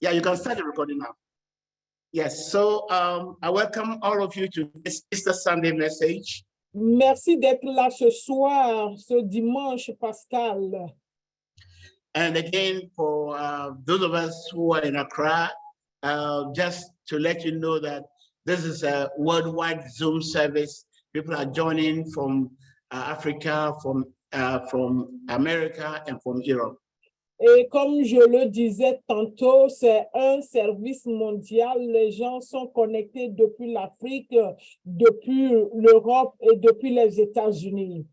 Yeah, you can start the recording now. Yes, so I welcome all of you to this Easter Sunday message. Merci d'être là ce soir, ce dimanche pascal. And again, for those of us who are in Accra, just to let you know that this is a worldwide Zoom service. People are joining from Africa, from America, and from Europe. Et comme je le disais tantôt, c'est un service mondial. Les gens sont connectés depuis l'Afrique, depuis l'Europe et depuis les États-Unis.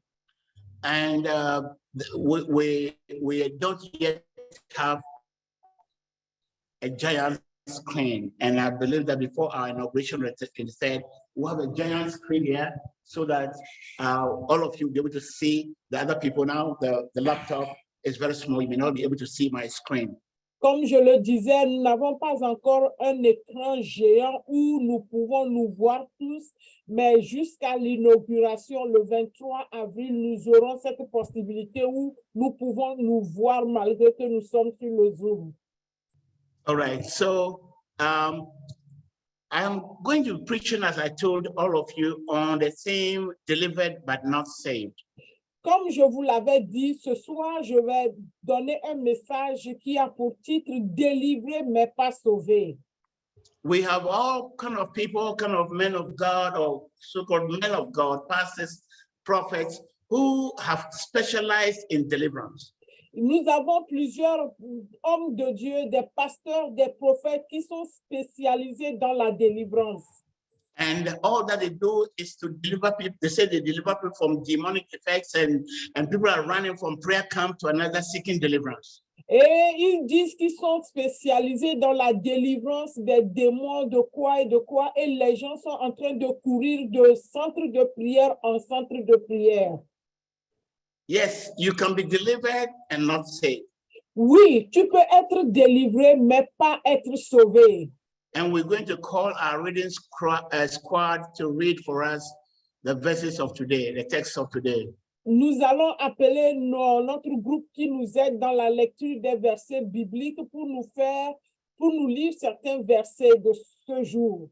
And we don't yet have a giant screen. And I believe that before our inauguration, it said, we'll have a giant screen here so that all of you will be able to see the other people now. The laptop is very small. You may not be able to see my screen. Comme je le disais, nous n'avons pas encore un écran géant où nous pouvons nous voir tous, mais jusqu'à l'inauguration, le 23 avril, nous aurons cette possibilité où nous pouvons nous voir malgré que nous sommes sur le Zoom. All right, so I'm going to be preaching, as I told all of you, on the theme delivered but not saved. Comme je vous l'avais dit, ce soir, je vais donner un message qui a pour titre « Délivré mais pas sauvé ». We have all kind of people, all kind of men of God or so-called men of God, pastors, prophets, who have specialized in deliverance. Nous avons plusieurs hommes de Dieu, des pasteurs, des prophètes qui sont spécialisés dans la délivrance. And all that they do is to deliver people. They say they deliver people from demonic effects, and people are running from prayer camp to another seeking deliverance. Et ils disent qu'ils sont spécialisés dans la délivrance des démons de quoi, et les gens sont en train de courir de centre de prière en centre de prière. Yes, you can be delivered and not saved. Oui, tu peux être délivré, mais pas être sauvé. And we're going to call our reading squad to read for us the verses of today, the text of today. Nous allons appeler notre groupe qui nous aide dans la lecture des versets bibliques pour nous lire certains versets de ce jour.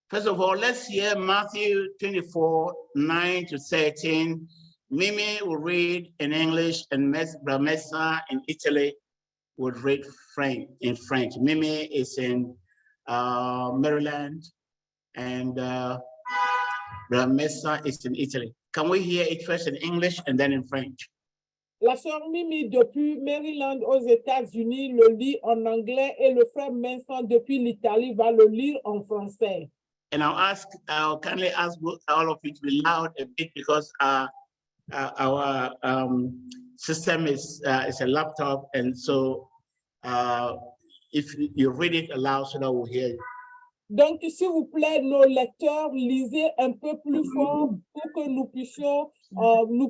First of all, let's hear Matthew 24, 9 to 13. Mimi will read in English, and Bramessa in Italy will read in French. Mimi is in Maryland, and Bramessa is in Italy. Can we hear it first in English and then in French? La sœur Mimi depuis Maryland aux États-Unis le lit en anglais et le frère Vincent depuis l'Italie va le lire en français. And I'll kindly ask all of you to be loud a bit because our system is a laptop, and so if you read it aloud so that we'll hear you. Donc, s'il vous plaît, nos lecteurs, lisez un peu plus fort pour que nous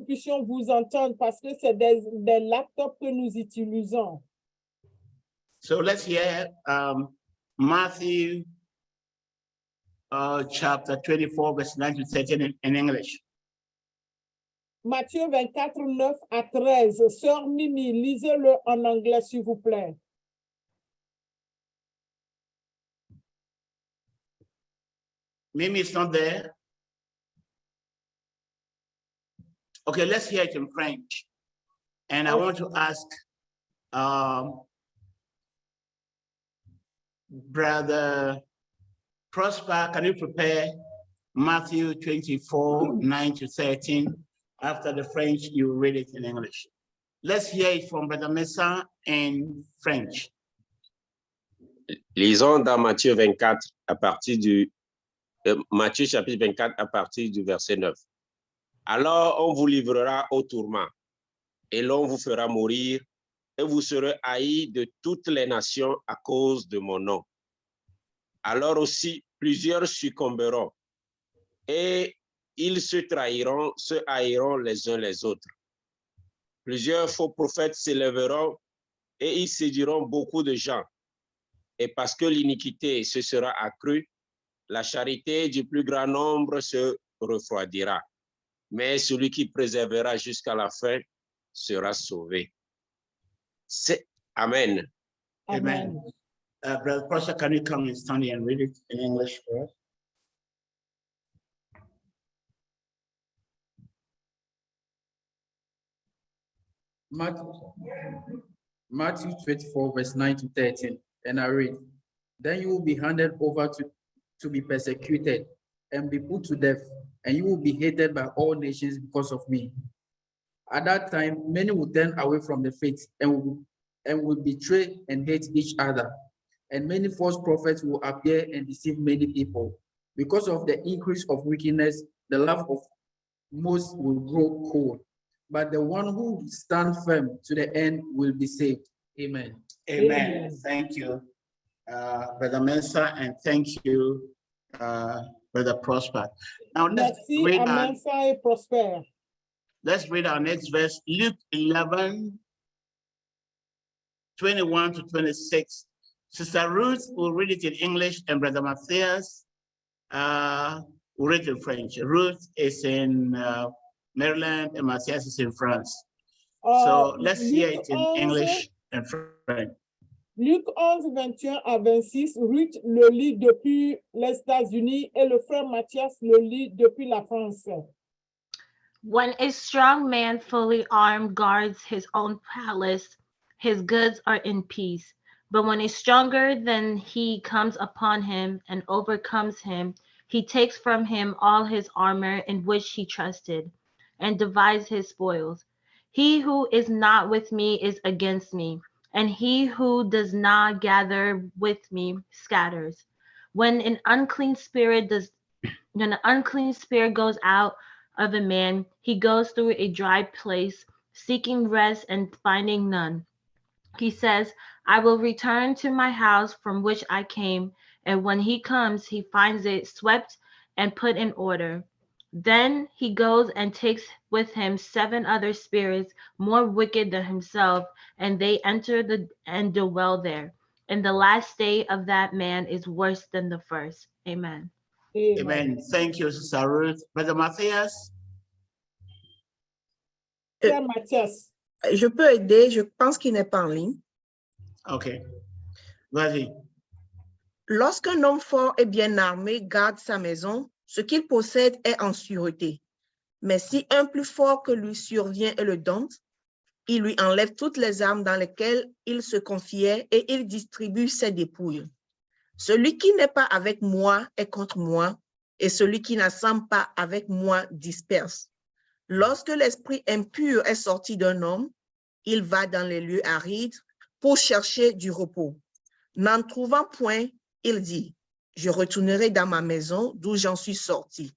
puissions vous entendre parce que c'est des laptops que nous utilisons. So let's hear Matthew chapter 24, verse 9 to 13 in English. Matthieu 24, 9 à 13. Sœur Mimi, lisez-le en anglais, s'il vous plaît. Mimi is not there. Okay, let's hear it in French. And I want to ask Brother Prosper, can you prepare Matthew 24, 9 to 13? After the French, you read it in English. Let's hear it from Brother Messa in French. Lisons dans Matthieu 24 à partir du Matthieu chapitre 24 à partir du verset 9. Alors on vous livrera au tourment et l'on vous fera mourir et vous serez haïs de toutes les nations à cause de mon nom. Alors aussi plusieurs succomberont et ils se haïront les uns les autres. Plusieurs faux prophètes s'élèveront et ils séduiront beaucoup de gens. Et parce que l'iniquité se sera accrue, la charité du plus grand nombre se refroidira. Mais celui qui préservera jusqu'à la fin sera sauvé. Amen. Amen. Brother Prosper, can you come and stand and read it in English for us? Matthew 24, verse 9 to 13, and I read, then you will be handed over to be persecuted and be put to death, and you will be hated by all nations because of me. At that time, many will turn away from the faith and will betray and hate each other. And many false prophets will appear and deceive many people. Because of the increase of wickedness, the love of most will grow cold. But the one who stands firm to the end will be saved. Amen. Amen. Amen. Thank you, Brother Mensah, and thank you, Brother Prosper. Now Merci à Mensah et Prosper. let's read our next verse, Luke 11, 21 to 26. Sister Ruth will read it in English, and Brother Matthias will read it in French. Ruth is in Maryland, and Matthias is in France. So let's hear it in English and French. Luc 11, 21 à 26, Ruth le lit depuis les États-Unis et le frère Matthias le lit depuis la France. When a strong man fully armed guards his own palace, his goods are in peace. But when a stronger than he comes upon him and overcomes him, he takes from him all his armor in which he trusted, and divides his spoils. He who is not with me is against me, and he who does not gather with me scatters. When an unclean spirit goes out of a man, he goes through a dry place, seeking rest and finding none. He says, I will return to my house from which I came, and when he comes, he finds it swept and put in order. Then he goes and takes with him 7 other spirits more wicked than himself, and they enter and dwell there. And the last state of that man is worse than the first. Amen. Amen. Thank you, Sister Ruth. Brother Matthias. Frère Matthias. Je peux aider, je pense qu'il n'est pas en ligne. Okay. Vas-y. Lorsqu'un homme fort et bien armé garde sa maison, ce qu'il possède est en sûreté. Mais si un plus fort que lui survient et le dompte, il lui enlève toutes les armes dans lesquelles il se confiait et il distribue ses dépouilles. Celui qui n'est pas avec moi est contre moi, et celui qui n'assemble pas avec moi disperse. Lorsque l'esprit impur est sorti d'un homme, il va dans les lieux arides pour chercher du repos. N'en trouvant point, il dit, je retournerai dans ma maison d'où j'en suis sorti.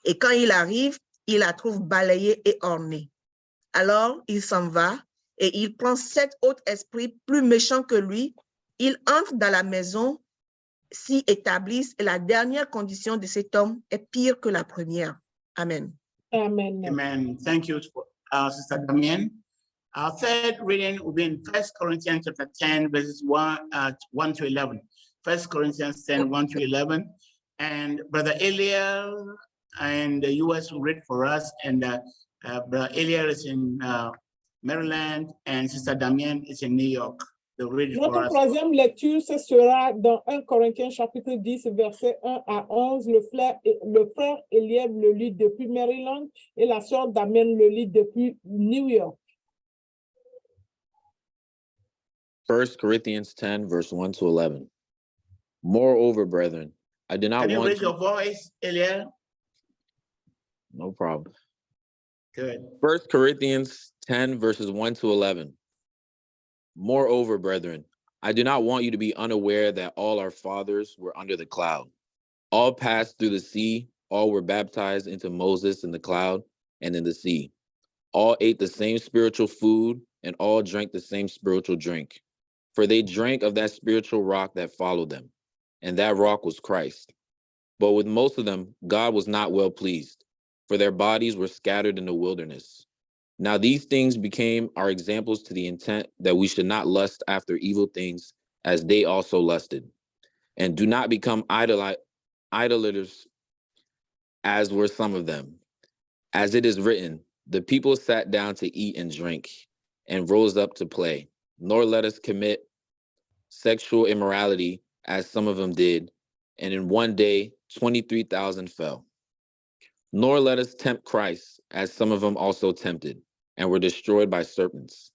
Et quand il arrive, il la trouve balayée et ornée. Alors, il s'en va et il prend 7 autres esprits plus méchants que lui. Il entre dans la maison, s'y établissent et la dernière condition de cet homme est pire que la première. Amen. Amen. Amen. Thank you, Sister Damien. Our third reading will be in 1 Corinthians chapter 10, verses 1 to 11. 1 Corinthians 10, 1 to 11. And Brother Eliel and the US will read for us. And Brother Eliel is in Maryland and Sister Damien is in New York. They'll read it for Notre us. troisième lecture, ce sera dans 1 Corinthiens chapitre 10, verset 1 à 11. Le frère Eliel le lit depuis Maryland et la sœur Damien le lit depuis New York. 1 Corinthians 10, verse 1 to 11. Moreover, brethren, I do not Can you want raise your voice, Eliel? No problem. Good. 1 Corinthians 10, verses 1 to 11. Moreover, brethren, I do not want you to be unaware that all our fathers were under the cloud. All passed through the sea, all were baptized into Moses in the cloud and in the sea. All ate the same spiritual food, and all drank the same spiritual drink. For they drank of that spiritual rock that followed them, and that rock was Christ. But with most of them, God was not well pleased, for their bodies were scattered in the wilderness. Now these things became our examples to the intent that we should not lust after evil things as they also lusted. And do not become idolaters as were some of them. As it is written, the people sat down to eat and drink and rose up to play. Nor let us commit sexual immorality, as some of them did, and in one day 23,000 fell. Nor let us tempt Christ, as some of them also tempted, and were destroyed by serpents.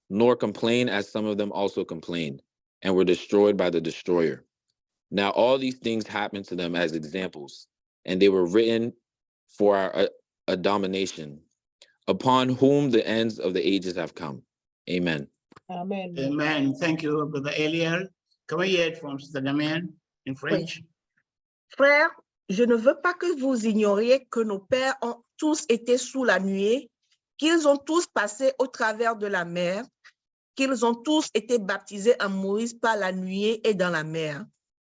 Nor complain, as some of them also complained, and were destroyed by the destroyer. Now all these things happened to them as examples, and they were written for our abomination, upon whom the ends of the ages have come. Amen. Amen. Amen. Thank you, Brother Eliel. Can we hear it from Sister Damian in French? Frères, je ne veux pas que vous ignoriez que nos pères ont tous été sous la nuée, qu'ils ont tous passé au travers de la mer, qu'ils ont tous été baptisés en Moïse par la nuée et dans la mer,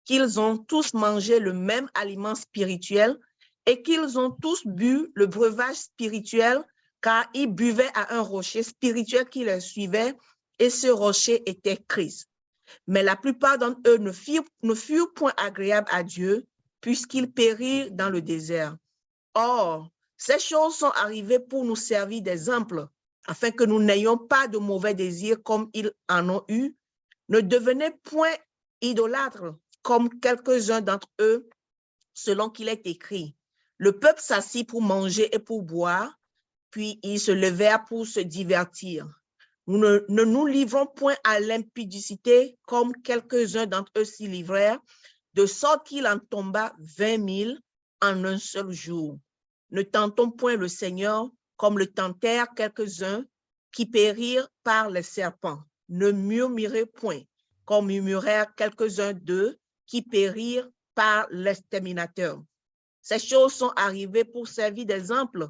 qu'ils ont tous mangé le même aliment spirituel et qu'ils ont tous bu le breuvage spirituel, car ils buvaient à un rocher spirituel qui les suivait, et ce rocher était Christ. Mais la plupart d'entre eux ne furent point agréables à Dieu, puisqu'ils périrent dans le désert. Or, ces choses sont arrivées pour nous servir d'exemple, afin que nous n'ayons pas de mauvais désirs comme ils en ont eu. Ne devenez point idolâtres comme quelques-uns d'entre eux, selon qu'il est écrit. Le peuple s'assit pour manger et pour boire, puis ils se levèrent pour se divertir. Nous ne nous livrons point à l'impudicité comme quelques-uns d'entre eux s'y livrèrent, de sorte qu'il en tomba 20 000 en un seul jour. Ne tentons point le Seigneur comme le tentèrent quelques-uns qui périrent par les serpents. Ne murmurez point comme murmurèrent quelques-uns d'eux qui périrent par l'exterminateur. Ces choses sont arrivées pour servir d'exemple.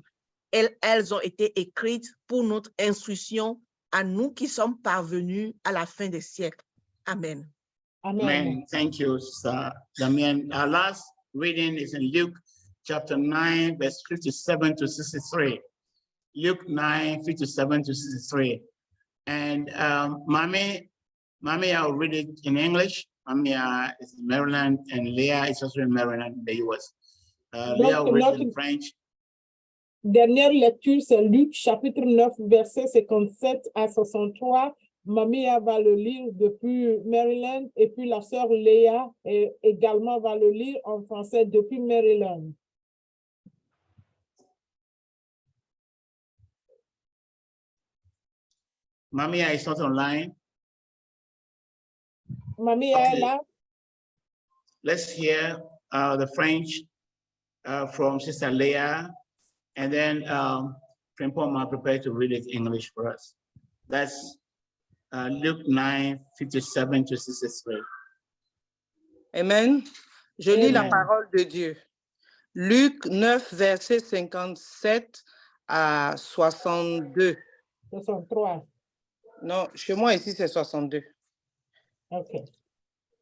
Elles ont été écrites pour notre instruction à nous qui sommes parvenus à la fin des siècles. Amen. Amen. Amen. Thank you, Sister Damian. Our last reading is in Luke chapter 9, verse 57 to 63. Luke 9, 57 to 63. And Mommy, I'll read it in English. Mommy is in Maryland, and Leah is also in Maryland, in the US. Leah will read it in French. Dernière lecture, c'est Luc chapitre 9, verset 57 à 63. Mamia va le lire depuis Maryland et puis la sœur Léa également va le lire en français depuis Maryland. Mamia is not online. Mamia Okay. est là. Let's hear the French from Sister Leah, and then Friend Paul might prepare to read it in English for us. That's Luke 9, 57 to 63. Amen. Je lis la Amen. parole de Dieu. Luc 9, verset 57 à 62. 63. Non, chez moi ici, c'est 62. OK.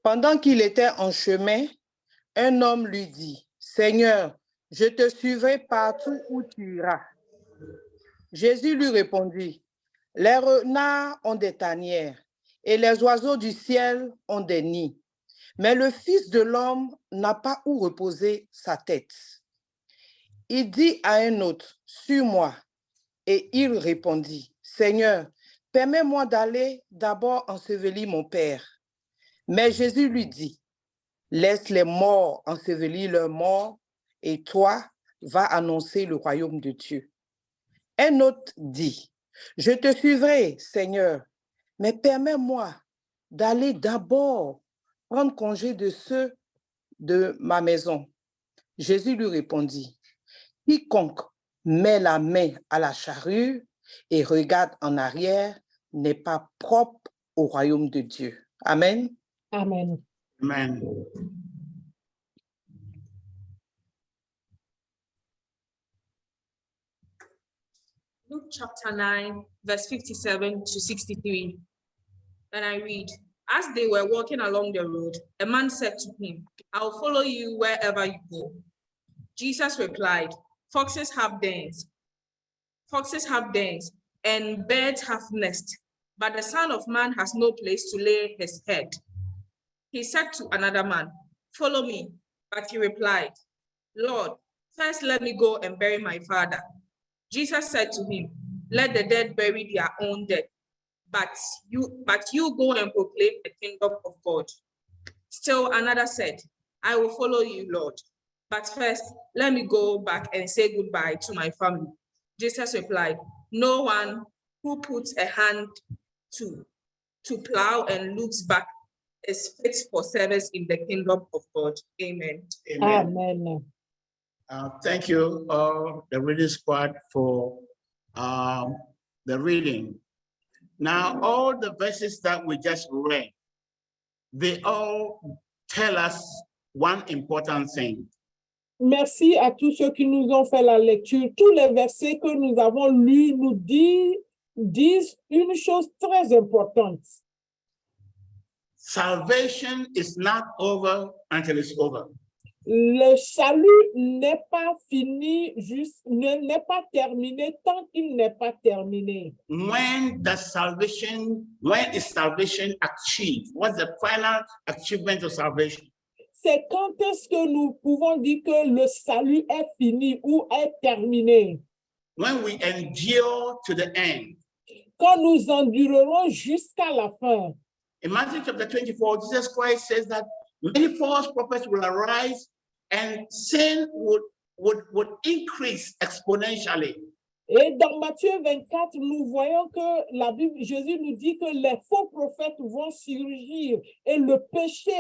Pendant qu'il était en chemin, un homme lui dit, « Seigneur, je te suivrai partout où tu iras. » Jésus lui répondit, « Les renards ont des tanières et les oiseaux du ciel ont des nids, mais le Fils de l'homme n'a pas où reposer sa tête. » Il dit à un autre, « Suis-moi. » Et il répondit, « Seigneur, permets-moi d'aller d'abord ensevelir mon Père. » Mais Jésus lui dit, « Laisse les morts ensevelir leurs morts, et toi, va annoncer le royaume de Dieu. » Un autre dit, « Je te suivrai, Seigneur, mais permets-moi d'aller d'abord prendre congé de ceux de ma maison. » Jésus lui répondit, « Quiconque met la main à la charrue et regarde en arrière n'est pas propre au royaume de Dieu. » Amen. Amen. Amen. Luke chapter 9, verse 57 to 63. And I read, as they were walking along the road, a man said to him, I'll follow you wherever you go. Jesus replied, foxes have dens, and birds have nests, but the Son of Man has no place to lay his head. He said to another man, follow me. But he replied, Lord, first let me go and bury my father. Jesus said to him, let the dead bury their own dead. but you go and proclaim the kingdom of God. Still another said, I will follow you, Lord. But first, let me go back and say goodbye to my family. Jesus replied, no one who puts a hand to plow and looks back is fit for service in the kingdom of God. Amen. Amen. Amen. Thank you, the reading squad, for the reading. Now, all the verses that we just read, they all tell us one important thing. Merci à tous ceux qui nous ont fait la lecture. Tous les versets que nous avons lus nous disent une chose très importante. Salvation is not over until it's over. Le salut n'est pas fini, n'est pas terminé tant qu'il n'est pas terminé. When is salvation achieved? What's the final achievement of salvation? C'est quand est-ce que nous pouvons dire que le salut est fini ou est terminé? When we endure to the end. Quand nous endurerons jusqu'à la fin. In Matthew chapter 24, Jesus Christ says that many false prophets will arise and sin would increase exponentially. Et dans Matthieu 24, nous voyons que la Bible, Jésus nous dit que les faux prophètes vont surgir et le péché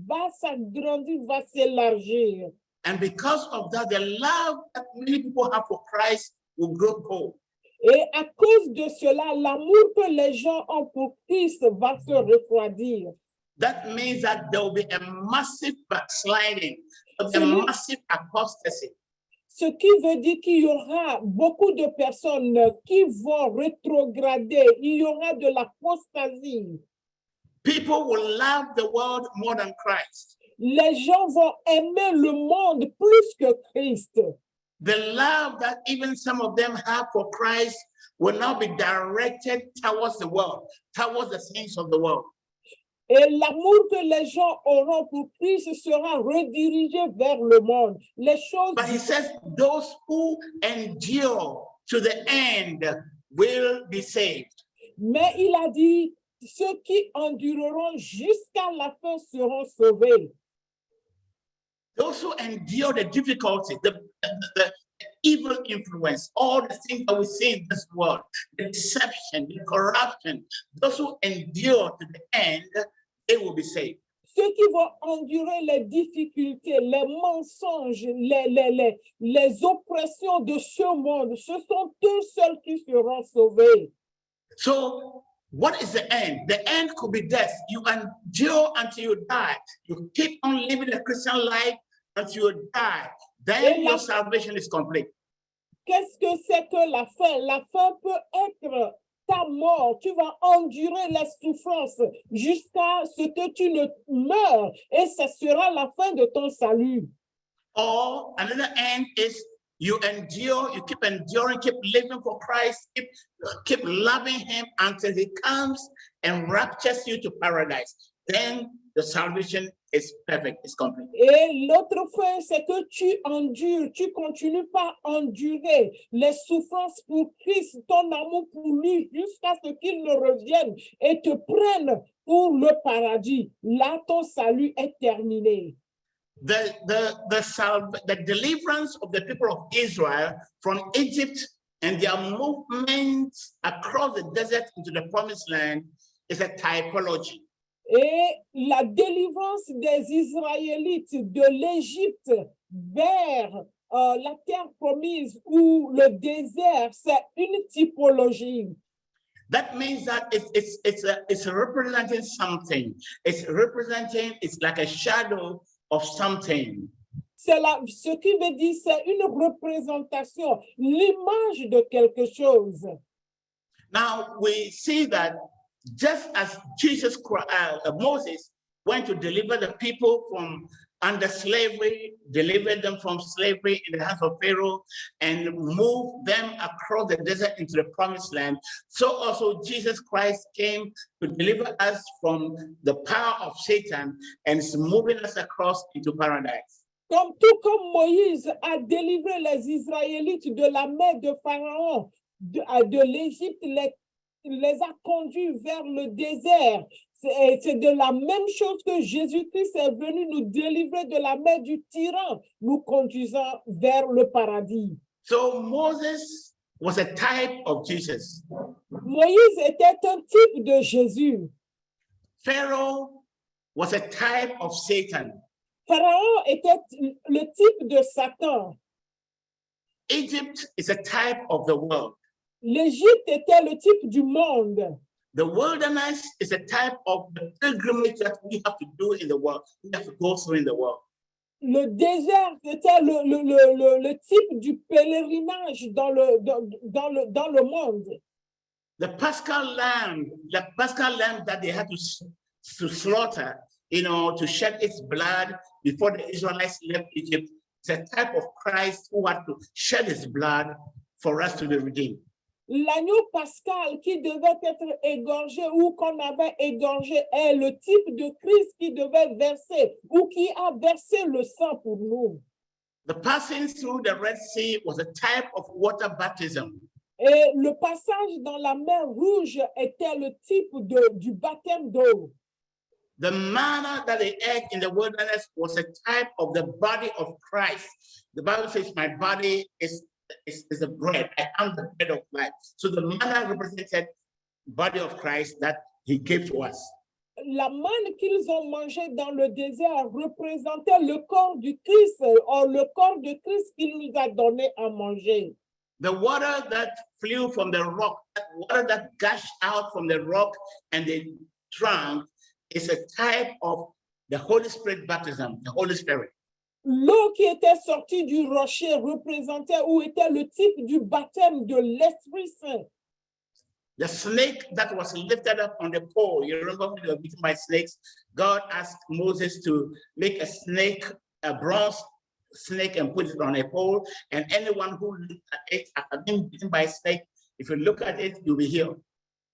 va s'agrandir, va s'élargir. And because of that, the love that many people have for Christ will grow cold. Et à cause de cela, l'amour que les gens ont pour Christ va se refroidir. That means that there will be a massive backsliding, a massive apostasy. Ce qui veut dire qu'il y aura beaucoup de personnes qui vont rétrograder. Il y aura de l'apostasie. People will love the world more than Christ. Les gens vont aimer le monde plus que Christ. The love that even some of them have for Christ will now be directed towards the world, towards the things of the world. Et l'amour que les gens auront pour Christ sera redirigé vers le monde. Les choses. But he says, those who endure to the end will be saved. Mais il a dit, ceux qui endureront jusqu'à la fin seront sauvés. Those who endure the difficulty, the evil influence, all the things that we see in this world, the deception, the corruption, those who endure to the end, they will be saved. Ceux qui vont endurer les difficultés, les mensonges, les oppressions de ce monde, ce sont eux seuls qui seront sauvés. So, what is the end? The end could be death. You endure until you die. You keep on living the Christian life until you die. Then your salvation is complete. Qu'est-ce que c'est que la fin? La fin peut être ta mort. Tu vas endurer les souffrances jusqu'à ce que tu ne meurs. Et ce sera la fin de ton salut. Or another end is you endure, you keep enduring, keep living for Christ, keep loving him until he comes and raptures you to paradise. Then the salvation is perfect, it's complete. Et l'autre fin, c'est que tu endures, tu continues par endurer les souffrances pour Christ, ton amour pour lui, jusqu'à ce qu'il ne revienne et te prenne pour le paradis. Là, ton salut est terminé. The deliverance of the people of Israel from Egypt and their movement across the desert into the promised land is a typology. Et la délivrance des Israélites de l'Égypte vers la terre promise ou le désert, c'est une typologie. That means that it's representing something. It's like a shadow of something. Ce qui veut dire, c'est une représentation, l'image de quelque chose. Now we see that just as Moses went to deliver the people from under slavery, delivered them from slavery in the hands of Pharaoh, and moved them across the desert into the promised land, so also Jesus Christ came to deliver us from the power of Satan and is moving us across into paradise. Tout comme Moïse a délivré les Israélites de la main de Pharaon, de l'Égypte, les il les a conduits vers le désert. C'est de la même chose que Jésus-Christ est venu nous délivrer de la main du tyran, nous conduisant vers le paradis. So Moses was a type of Jesus. Moïse était un type de Jésus. Pharaoh was a type of Satan. Pharaon était le type de Satan. Egypt is a type of the world. L'Égypte était le type du monde. The wilderness is a type of the pilgrimage that we have to do in the world. We have to go through in the world. Le désert était le type du pèlerinage dans le monde. The Paschal lamb that they had to slaughter, to shed its blood before the Israelites left Egypt, is a type of Christ who had to shed his blood for us to be redeemed. L'agneau pascal qui devait être égorgé ou qu'on avait égorgé est le type de Christ qui devait verser ou qui a versé le sang pour nous. The passing through the Red Sea was a type of water baptism. Et le passage dans la mer Rouge était le type du baptême d'eau. The manna that they ate in the wilderness was a type of the body of Christ. The Bible says, my body is a bread. I am the bread of life. So the manna represented the body of Christ that he gave to us. La manne qu'ils ont mangée dans le désert représentait le corps du Christ, or le corps de Christ qu'il nous a donné à manger. The water that flew from the rock, that water that gushed out from the rock and they drank, is a type of the Holy Spirit baptism, the Holy Spirit. L'eau qui était sortie du rocher représentait ou était le type du baptême de l'Esprit Saint. The snake that was lifted up on the pole, you remember when they were beaten by snakes? God asked Moses to make a snake, a bronze snake, and put it on a pole. And anyone who looked at it after being beaten by a snake, if you look at it, you'll be healed.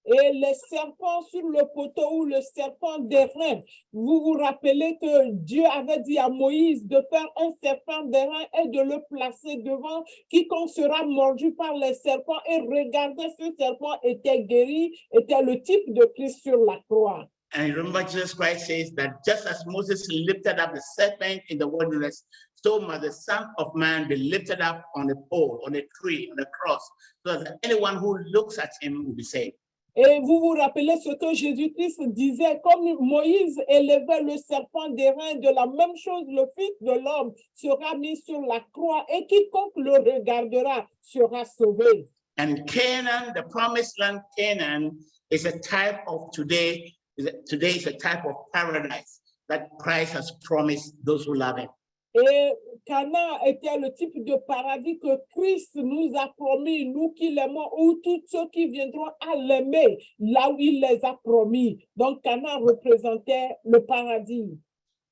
Et les serpents sur le poteau ou le serpent d'airain, vous vous rappelez que Dieu avait dit à Moïse de faire un serpent d'airain et de le placer devant quiconque sera mordu par les serpents, et regardez, ce serpent était guéri, était le type de Christ sur la croix. And remember, Jesus Christ says that just as Moses lifted up the serpent in the wilderness, so must the Son of Man be lifted up on a pole, on a tree, on a cross, so that anyone who looks at him will be saved. Et vous vous rappelez ce que Jésus-Christ disait, comme Moïse élevait le serpent d'airain, de la même chose, le Fils de l'homme sera mis sur la croix et quiconque le regardera sera sauvé. And Canaan, the promised land Canaan, is a type of today is a type of paradise that Christ has promised those who love him. Et Canaan était le type de paradis que Christ nous a promis, nous qui l'aimons, ou tous ceux qui viendront à l'aimer, là où il les a promis. Donc Canaan représentait le paradis.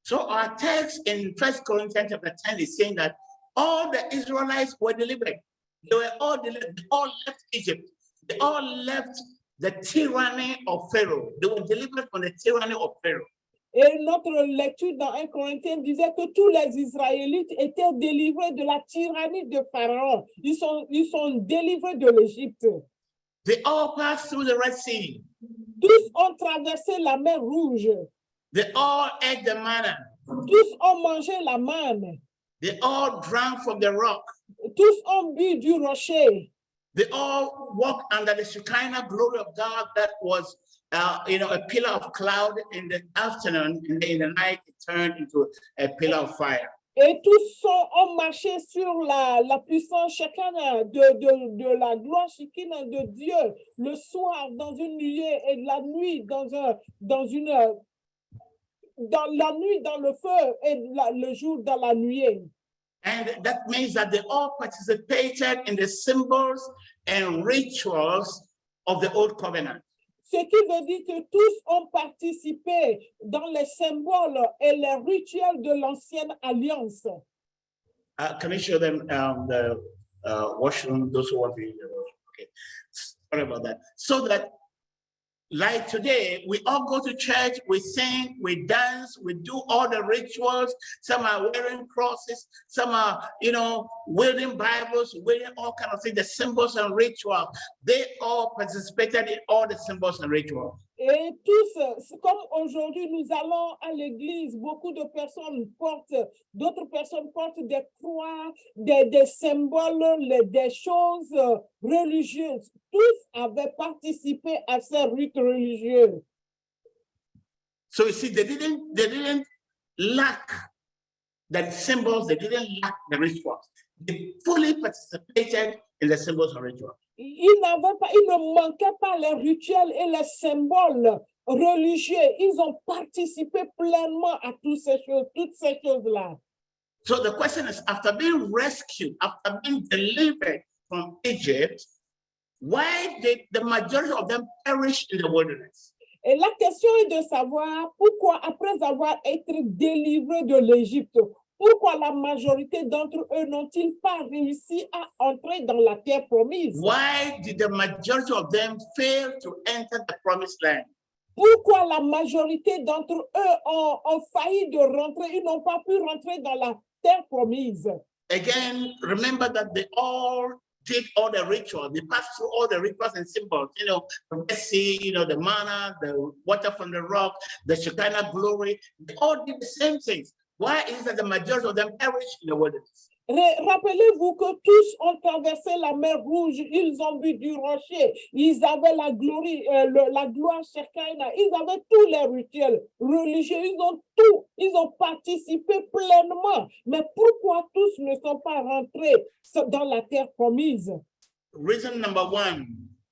So our text in 1 Corinthians chapter 10 is saying that all the Israelites were delivered. They were all delivered. They all left Egypt. They all left the tyranny of Pharaoh. They were delivered from the tyranny of Pharaoh. Et notre lecture dans 1 Corinthiens disait que tous les Israélites étaient délivrés de la tyrannie de Pharaon. Ils sont délivrés de l'Égypte. They all passed through the Red Sea. Tous ont traversé la mer Rouge. They all ate the manna. Tous ont mangé la manne. They all drank from the rock. Tous ont bu du rocher. They all walked under the Shekinah glory of God that was a pillar of cloud in the afternoon, and in the night it turned into a pillar of fire. Et tous ont marché sur la puissance Shekinah de la gloire Shekinah de Dieu, le soir dans une nuée et la nuit dans la nuit dans le feu et le jour dans la nuée. And that means that they all participated in the symbols and rituals of the old covenant. Ce qui veut dire que tous ont participé dans les symboles et les rituels de l'ancienne alliance. Can you show them the washroom, those who want to use the washroom? Okay, sorry about that. So that Like today, we all go to church, we sing, we dance, we do all the rituals. Some are wearing crosses, some are, wielding Bibles, wielding all kinds of things, the symbols and rituals. They all participated in all the symbols and rituals. Et tous, c'est comme aujourd'hui, nous allons à l'église, beaucoup de personnes portent, d'autres personnes portent des croix, des symboles, des choses religieuses. Tous avaient participé à ces rites religieux. So you see, they didn't lack the symbols, they didn't lack the rituals. They fully participated in the symbols and rituals. Ils ne manquaient pas les rituels et les symboles religieux. Ils ont participé pleinement à toutes ces choses-là. So the question is, after being rescued, after being delivered from Egypt, why did the majority of them perish in the wilderness? Et la question est de savoir pourquoi, après avoir été délivrés de l'Égypte, pourquoi la majorité d'entre eux n'ont-ils pas réussi à entrer dans la terre promise? Why did the majority of them fail to enter the promised land? Pourquoi la majorité d'entre eux ont failli de rentrer, ils n'ont pas pu rentrer dans la terre promise? Again, remember that they all did all the rituals. They passed through all the rituals and symbols, the Red Sea, the manna, the water from the rock, the Shekinah glory. They all did the same things. Why is it that the majority of them perished in the wilderness? Rappelez-vous que tous ont traversé la mer Rouge, ils ont bu du rocher, ils avaient la gloire Shekinah, ils avaient tous les rituels religieux, ils ont participé pleinement. Mais pourquoi tous ne sont pas rentrés dans la terre promise? Reason number one,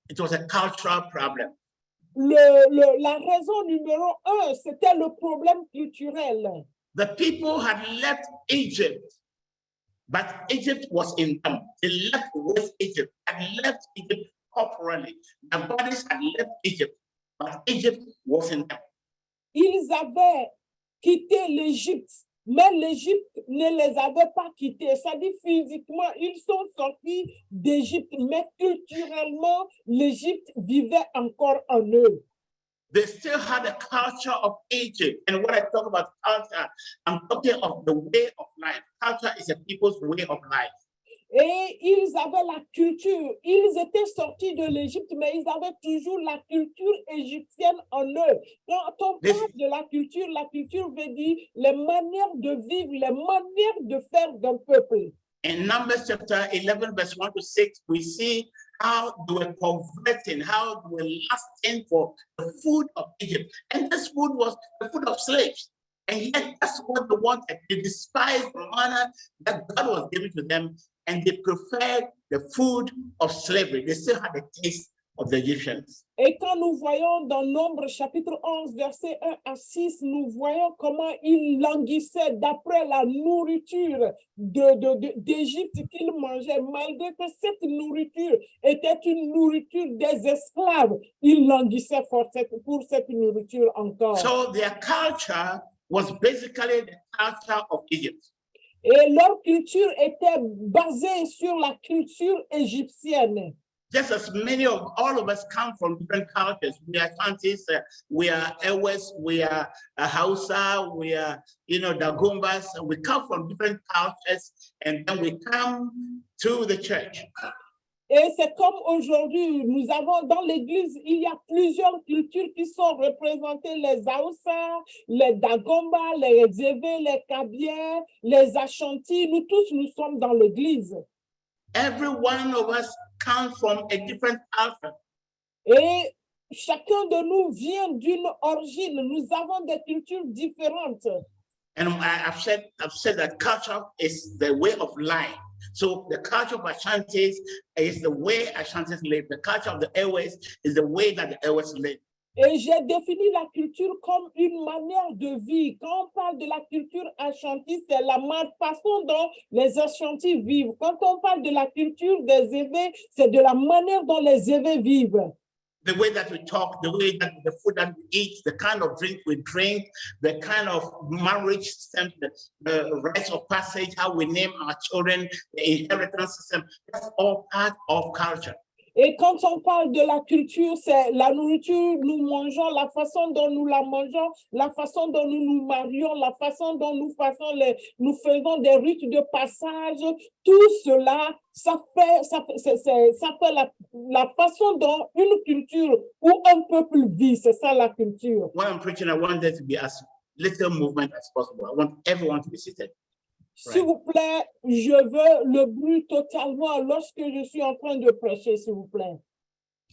it was a cultural problem. La raison numéro 1, c'était le problème culturel. The people had left Egypt, but Egypt was in them. They left West Egypt, had left Egypt corporally. Their bodies had left Egypt, but Egypt was in them. Ils avaient quitté l'Égypte, mais l'Égypte ne les avait pas quittés. C'est-à-dire physiquement, ils sont sortis d'Égypte, mais culturellement, l'Égypte vivait encore en eux. They still had a culture of Egypt. And when I talk about culture, I'm talking of the way of life. Culture is a people's way of life. Et ils avaient la culture. Ils étaient sortis de l'Égypte, mais ils avaient toujours la culture égyptienne en eux. Quand on parle de la culture veut dire les manières de vivre, les manières de faire d'un peuple. In Numbers chapter 11, verse 1 to 6, we see how they were converting, how they were lusting for the food of Egypt. And this food was the food of slaves. And yet that's what they wanted. They despised the manna that God was giving to them, and they preferred the food of slavery. They still had the taste of the Egyptians. Et quand nous voyons dans Nombre chapitre 11, versets 1 à 6, nous voyons comment ils languissaient d'après la nourriture d'Égypte qu'ils mangeaient, malgré que cette nourriture était une nourriture des esclaves. Ils languissaient pour cette nourriture encore. So their culture was basically the culture of Egypt. Et leur culture était basée sur la culture égyptienne. Just as all of us come from different cultures. We are Fantis, we are Ewes, we are Hausa, we are, Dagombas. We come from different cultures, and then we come to the church. Et c'est comme aujourd'hui, nous avons dans l'église, il y a plusieurs cultures qui sont représentées, les Hausa, les Dagomba, les Zévé, les Kabiens, les Ashanti. Nous tous, nous sommes dans l'église. Every one of us comes from a different culture. Et chacun de nous vient d'une origine. Nous avons des cultures différentes. And I've said that culture is the way of life. So the culture of Ashantis is the way Ashantis live. The culture of the Ewes is the way that the Ewes live. Et j'ai défini la culture comme une manière de vie. Quand on parle de la culture Ashanti, c'est la façon dont les Ashanti vivent. Quand on parle de la culture des Zévé, c'est de la manière dont les Zévé vivent. The way that we talk, the way that the food that we eat, the kind of drink we drink, the kind of marriage system, the rites of passage, how we name our children, the inheritance system, that's all part of culture. Et quand on parle de la culture, c'est la nourriture, nous mangeons, la façon dont nous la mangeons, la façon dont nous nous marions, la façon dont nous faisons des rites de passage. Tout cela, ça fait la façon dont une culture ou un peuple vit. C'est ça la culture. When I'm preaching, I want there to be as little movement as possible. I want everyone to be seated. S'il vous plaît, je veux le bruit totalement lorsque je suis en train de prêcher, s'il vous plaît.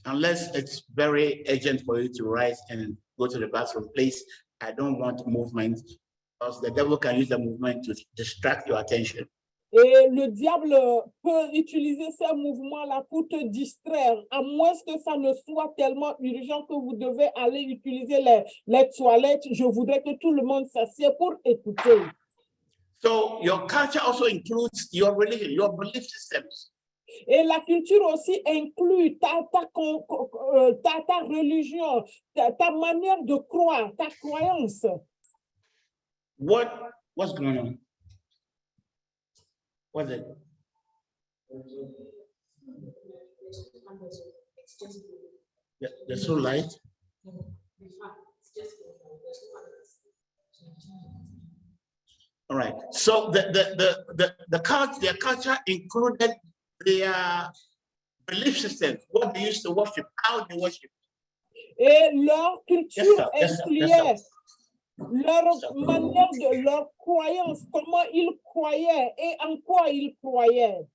Unless it's very urgent for you to rise and go to the bathroom, please. I don't want movement because the devil can use the movement to distract your attention. Et le diable peut utiliser ces mouvements-là pour te distraire, à moins que ça ne soit tellement urgent que vous devez aller utiliser les toilettes. Je voudrais que tout le monde s'assied pour écouter. So your culture also includes your religion, your belief systems. Et la culture aussi inclut ta religion, ta manière de croire, ta croyance. What's going on? What's it? The so light. All right. So the culture included their belief system, what they used to worship, how they worship. Et leur culture Yes, sir. incluait leur manière de leur croyance, comment ils croyaient et en quoi ils croyaient.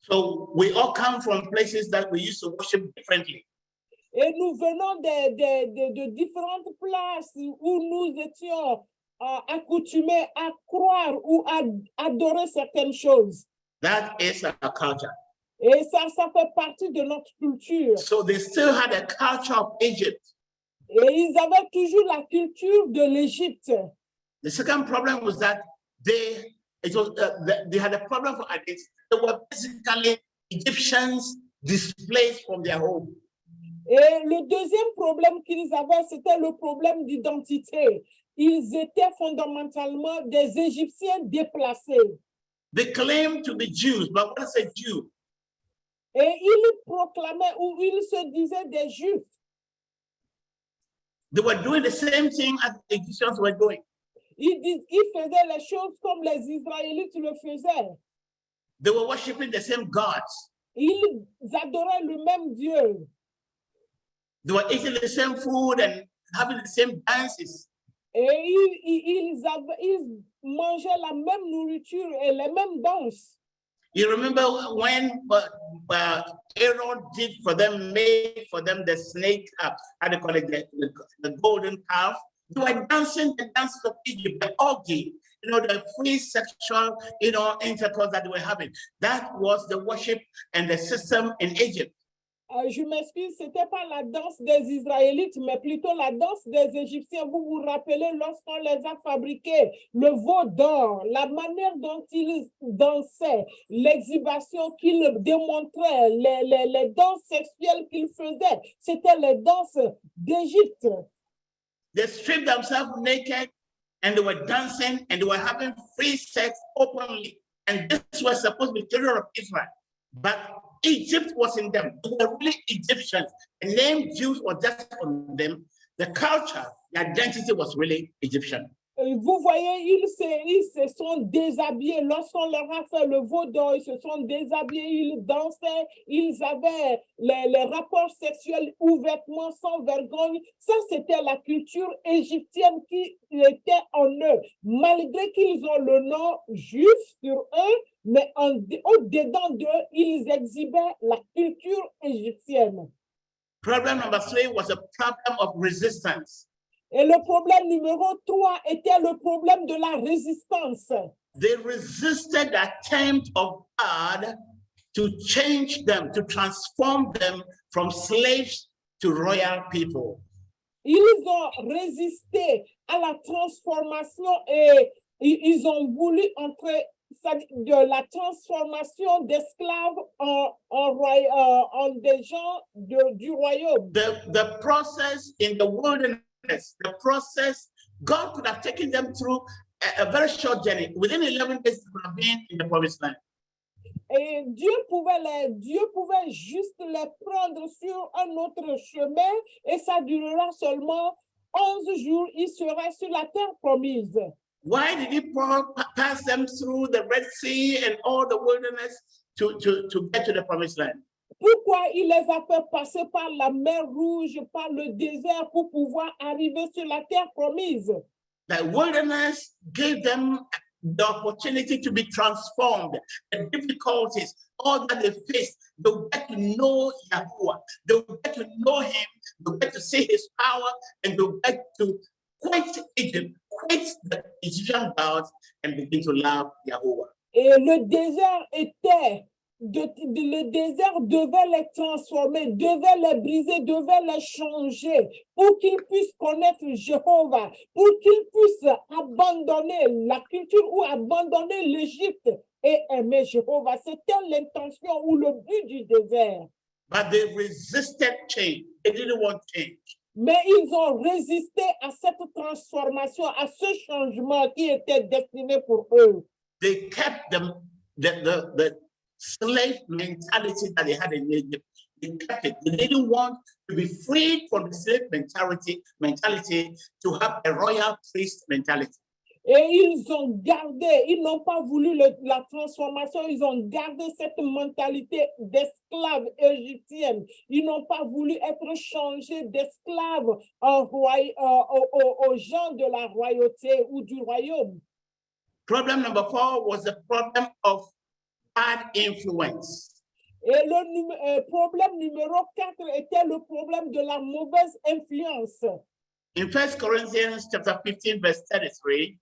So we all come from places that we used to worship differently. Et nous venons de différentes places où nous étions accoutumés à croire ou à adorer certaines choses. That is our culture. Et ça fait partie de notre culture. So they still had a culture of Egypt. Et ils avaient toujours la culture de l'Égypte. The second problem was that they had a problem for identity. They were basically Egyptians displaced from their home. Et le deuxième problème qu'ils avaient, c'était le problème d'identité. Ils étaient fondamentalement des Égyptiens déplacés. They claimed to be Jews, but what is a Jew? Et ils proclamaient ou ils se disaient des Juifs. They were doing the same thing as the Egyptians were doing. Ils faisaient les choses comme les Israélites le faisaient. They were worshiping the same gods. Ils adoraient le même Dieu. They were eating the same food and having the same dances. Et ils mangeaient la même nourriture et les mêmes danses. You remember when Aaron did for them, made for them the snake, how do you call it, the golden calf? They were dancing the dances of Egypt, the orgy, the free sexual, intercourse that they were having. That was the worship and the system in Egypt. Je m'excuse, c'était pas la danse des Israélites, mais plutôt la danse des Égyptiens. Vous vous rappelez lorsqu'on les a fabriqués, le veau d'or, la manière dont ils dansaient, l'exhibition qu'ils démontraient, les danses sexuelles qu'ils faisaient, c'était les danses d'Égypte. They stripped themselves naked and they were dancing and they were having free sex openly. And this was supposed to be the children of Israel. But Egypt was in them. They were really Egyptians. The name Jews was just on them. The culture, the identity was really Egyptian. Vous voyez, ils se sont déshabillés. Lorsqu'on leur a fait le veau d'or, ils se sont déshabillés, ils dansaient, ils avaient les rapports sexuels ouvertement, sans vergogne. Ça, c'était la culture égyptienne qui était en eux. Malgré qu'ils ont le nom juif sur eux, mais au-dedans d'eux, ils exhibaient la culture égyptienne. Problem number 3 was a problem of resistance. Et le problème numéro 3 était le problème de la résistance. They resisted the attempt of God to change them, to transform them from slaves to royal people. Ils ont résisté à la transformation et ils ont voulu entrer de la transformation d'esclaves en des gens du royaume. The process in the wilderness, the process, God could have taken them through a very short journey. Within 11 days, they would have been in the promised land. Et Dieu pouvait juste les prendre sur un autre chemin et ça durera seulement 11 jours, il sera sur la terre promise. Why did he pass them through the Red Sea and all the wilderness to get to the promised land? Pourquoi il les a fait passer par la mer Rouge, par le désert pour pouvoir arriver sur la terre promise? The wilderness gave them the opportunity to be transformed. The difficulties, all that they faced, they will get to know Yahuwah. They will get to know him. They will get to see his power, and they will get to quit Egypt, quit the Egyptian gods, and begin to love Yahuwah. Et le désert le désert devait les transformer, devait les briser, devait les changer pour qu'ils puissent connaître Jéhovah, pour qu'ils puissent abandonner la culture ou abandonner l'Égypte et aimer Jéhovah. C'était l'intention ou le but du désert. But they resisted change. They didn't want change. Mais ils ont résisté à cette transformation, à ce changement qui était destiné pour eux. They kept the slave mentality that they had in Egypt. They kept it. They didn't want to be freed from the slave mentality to have a royal priest mentality. Et ils ont gardé, ils n'ont pas voulu la transformation, ils ont gardé cette mentalité d'esclaves égyptienne. Ils n'ont pas voulu être changés d'esclaves aux gens de la royauté ou du royaume. Problem number 4 was the problem of bad influence. Et le problème numéro 4 était le problème de la mauvaise influence. In 1 Corinthians chapter 15, verse 33,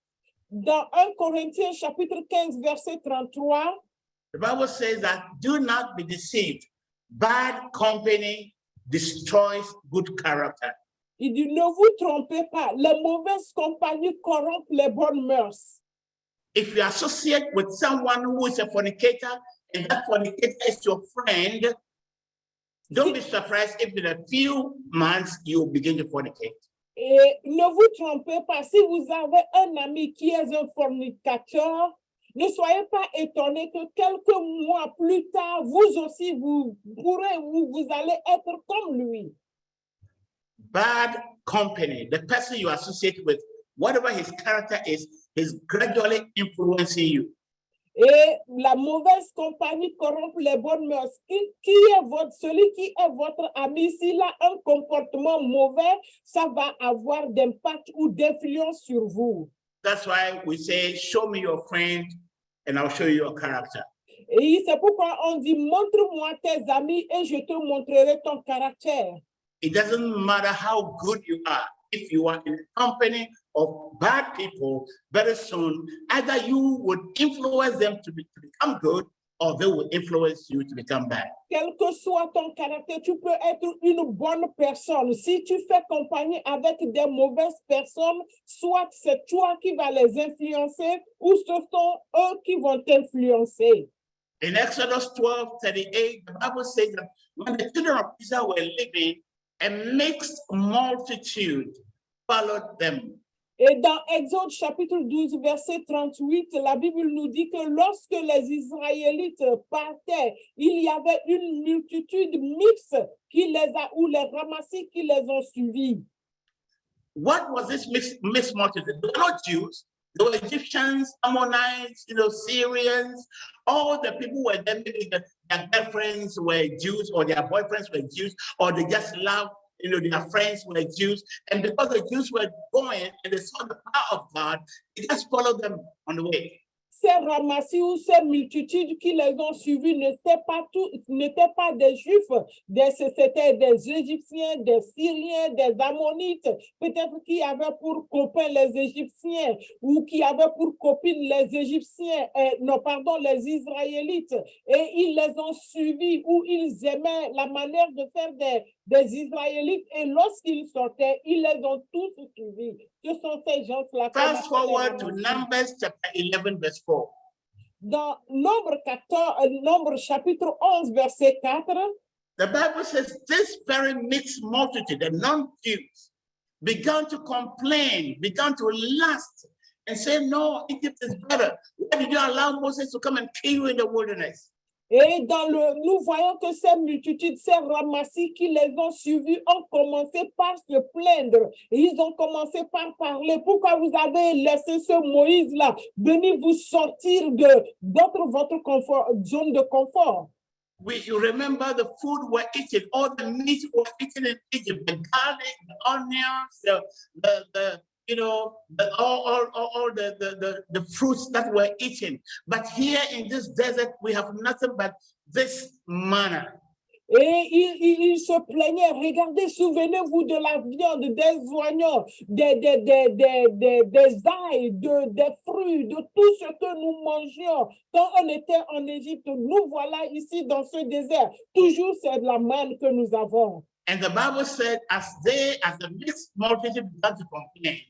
dans 1 Corinthiens chapitre 15, verset 33, the Bible says that do not be deceived. Bad company destroys good character. Il dit, ne vous trompez pas, la mauvaise compagnie corrompt les bonnes mœurs. If you associate with someone who is a fornicator and that fornicator is your friend, don't be surprised if in a few months you begin to fornicate. Et ne vous trompez pas, si vous avez un ami qui est un fornicateur, ne soyez pas étonnés que quelques mois plus tard, vous aussi, vous allez être comme lui. Bad company, the person you associate with, whatever his character is gradually influencing you. Et la mauvaise compagnie corrompt les bonnes mœurs. Celui qui est votre ami, s'il a un comportement mauvais, ça va avoir d'impact ou d'influence sur vous. That's why we say, show me your friend and I'll show you your character. Et c'est pourquoi on dit, montre-moi tes amis et je te montrerai ton caractère. It doesn't matter how good you are. If you are in a company of bad people, very soon, either you would influence them to become good, or they will influence you to become bad. Quel que soit ton caractère, tu peux être une bonne personne. Si tu fais compagnie avec des mauvaises personnes, soit c'est toi qui vas les influencer, ou ce sont eux qui vont t'influencer. In Exodus 12:38, the Bible says that when the children of Israel were living, a mixed multitude followed them. Et dans Exode chapitre 12, verset 38, la Bible nous dit que lorsque les Israélites partaient, il y avait une multitude mixte qui les a ou les ramassés qui les ont suivis. What was this mixed multitude? They were not Jews. They were Egyptians, Ammonites, Syrians. All the people were there. Maybe their girlfriends were Jews, or their boyfriends were Jews, or they just loved, their friends were Jews. And because the Jews were going and they saw the power of God, they just followed them on the way. Ces ramassis ou ces multitudes qui les ont suivis n'étaient pas des Juifs, c'était des Égyptiens, des Syriens, des Ammonites, peut-être qui avaient pour copains les Égyptiens ou qui avaient pour copines les Égyptiens, les Israélites, et ils les ont suivis ou ils aimaient la manière de faire des Israélites, et lorsqu'ils sortaient, ils les ont tous suivis. Ce sont ces gens-là. Fast forward to Numbers chapter 11, verse 4. Dans Nombre chapitre 11, verset 4, the Bible says this very mixed multitude, the non-Jews, began to complain, began to lust, and say, no, Egypt is better. Why did you allow Moses to come and kill you in the wilderness? Et nous voyons que ces multitudes, ces ramassis qui les ont suivis ont commencé par se plaindre. Et ils ont commencé par parler. Pourquoi vous avez laissé ce Moïse-là venir vous sortir de votre zone de confort? You remember the food were eaten, all the meat were eaten in Egypt, the garlic, the onions, all the fruits that were eaten. But here in this desert, we have nothing but this manna. Et il se plaignait. Regardez, souvenez-vous de la viande, des oignons, des ailes, des fruits, de tout ce que nous mangions quand on était en Égypte. Nous voilà ici dans ce désert. Toujours, c'est de la manne que nous avons. And the Bible said, as the mixed multitude began to complain,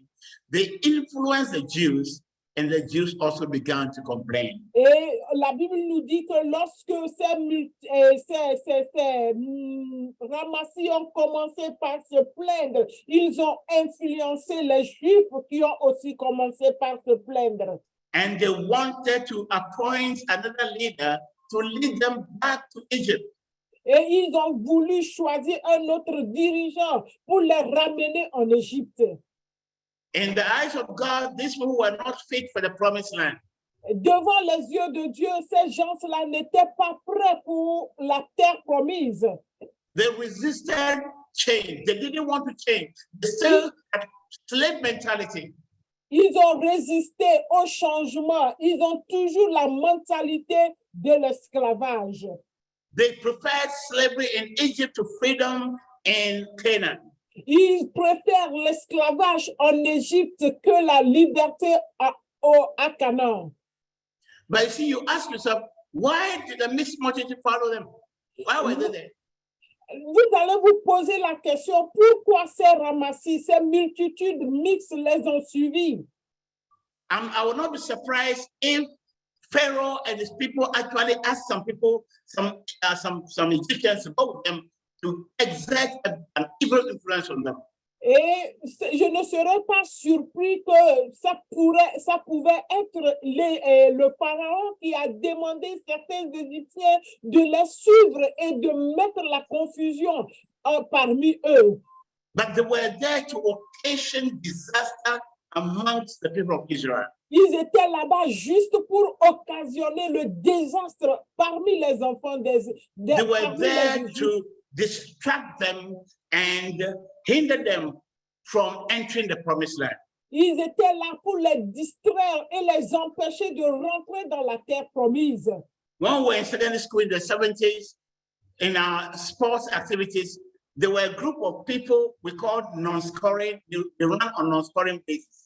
they influenced the Jews, and the Jews also began to complain. Et la Bible nous dit que lorsque ces ramassis ont commencé par se plaindre, ils ont influencé les Juifs qui ont aussi commencé par se plaindre. And they wanted to appoint another leader to lead them back to Egypt. Et ils ont voulu choisir un autre dirigeant pour les ramener en Égypte. In the eyes of God, these people were not fit for the promised land. Devant les yeux de Dieu, ces gens-là n'étaient pas prêts pour la terre promise. They resisted change. They didn't want to change. They still had slave mentality. Ils ont résisté au changement. Ils ont toujours la mentalité de l'esclavage. They preferred slavery in Egypt to freedom in Canaan. Ils préfèrent l'esclavage en Égypte que la liberté à Canaan. But you see, you ask yourself, why did the mixed multitude follow them? Why were they there? Vous allez vous poser la question, pourquoi ces ramassis, ces multitudes mixtes les ont suivis? I will not be surprised if Pharaoh and his people actually asked some people, some Egyptians to go with them to exert an evil influence on them. Et je ne serais pas surpris que ça pouvait être le pharaon qui a demandé certains Égyptiens de les suivre et de mettre la confusion parmi eux. But they were there to occasion disaster amongst the people of Israel. Ils étaient là-bas juste pour occasionner le désastre parmi les enfants They were there to distract them and hinder them from entering the promised land. Ils étaient là pour les distraire et les empêcher de rentrer dans la terre promise. When we were in secondary school in the 70s, in our sports activities, there were a group of people we called non-scoring. They run on non-scoring basis.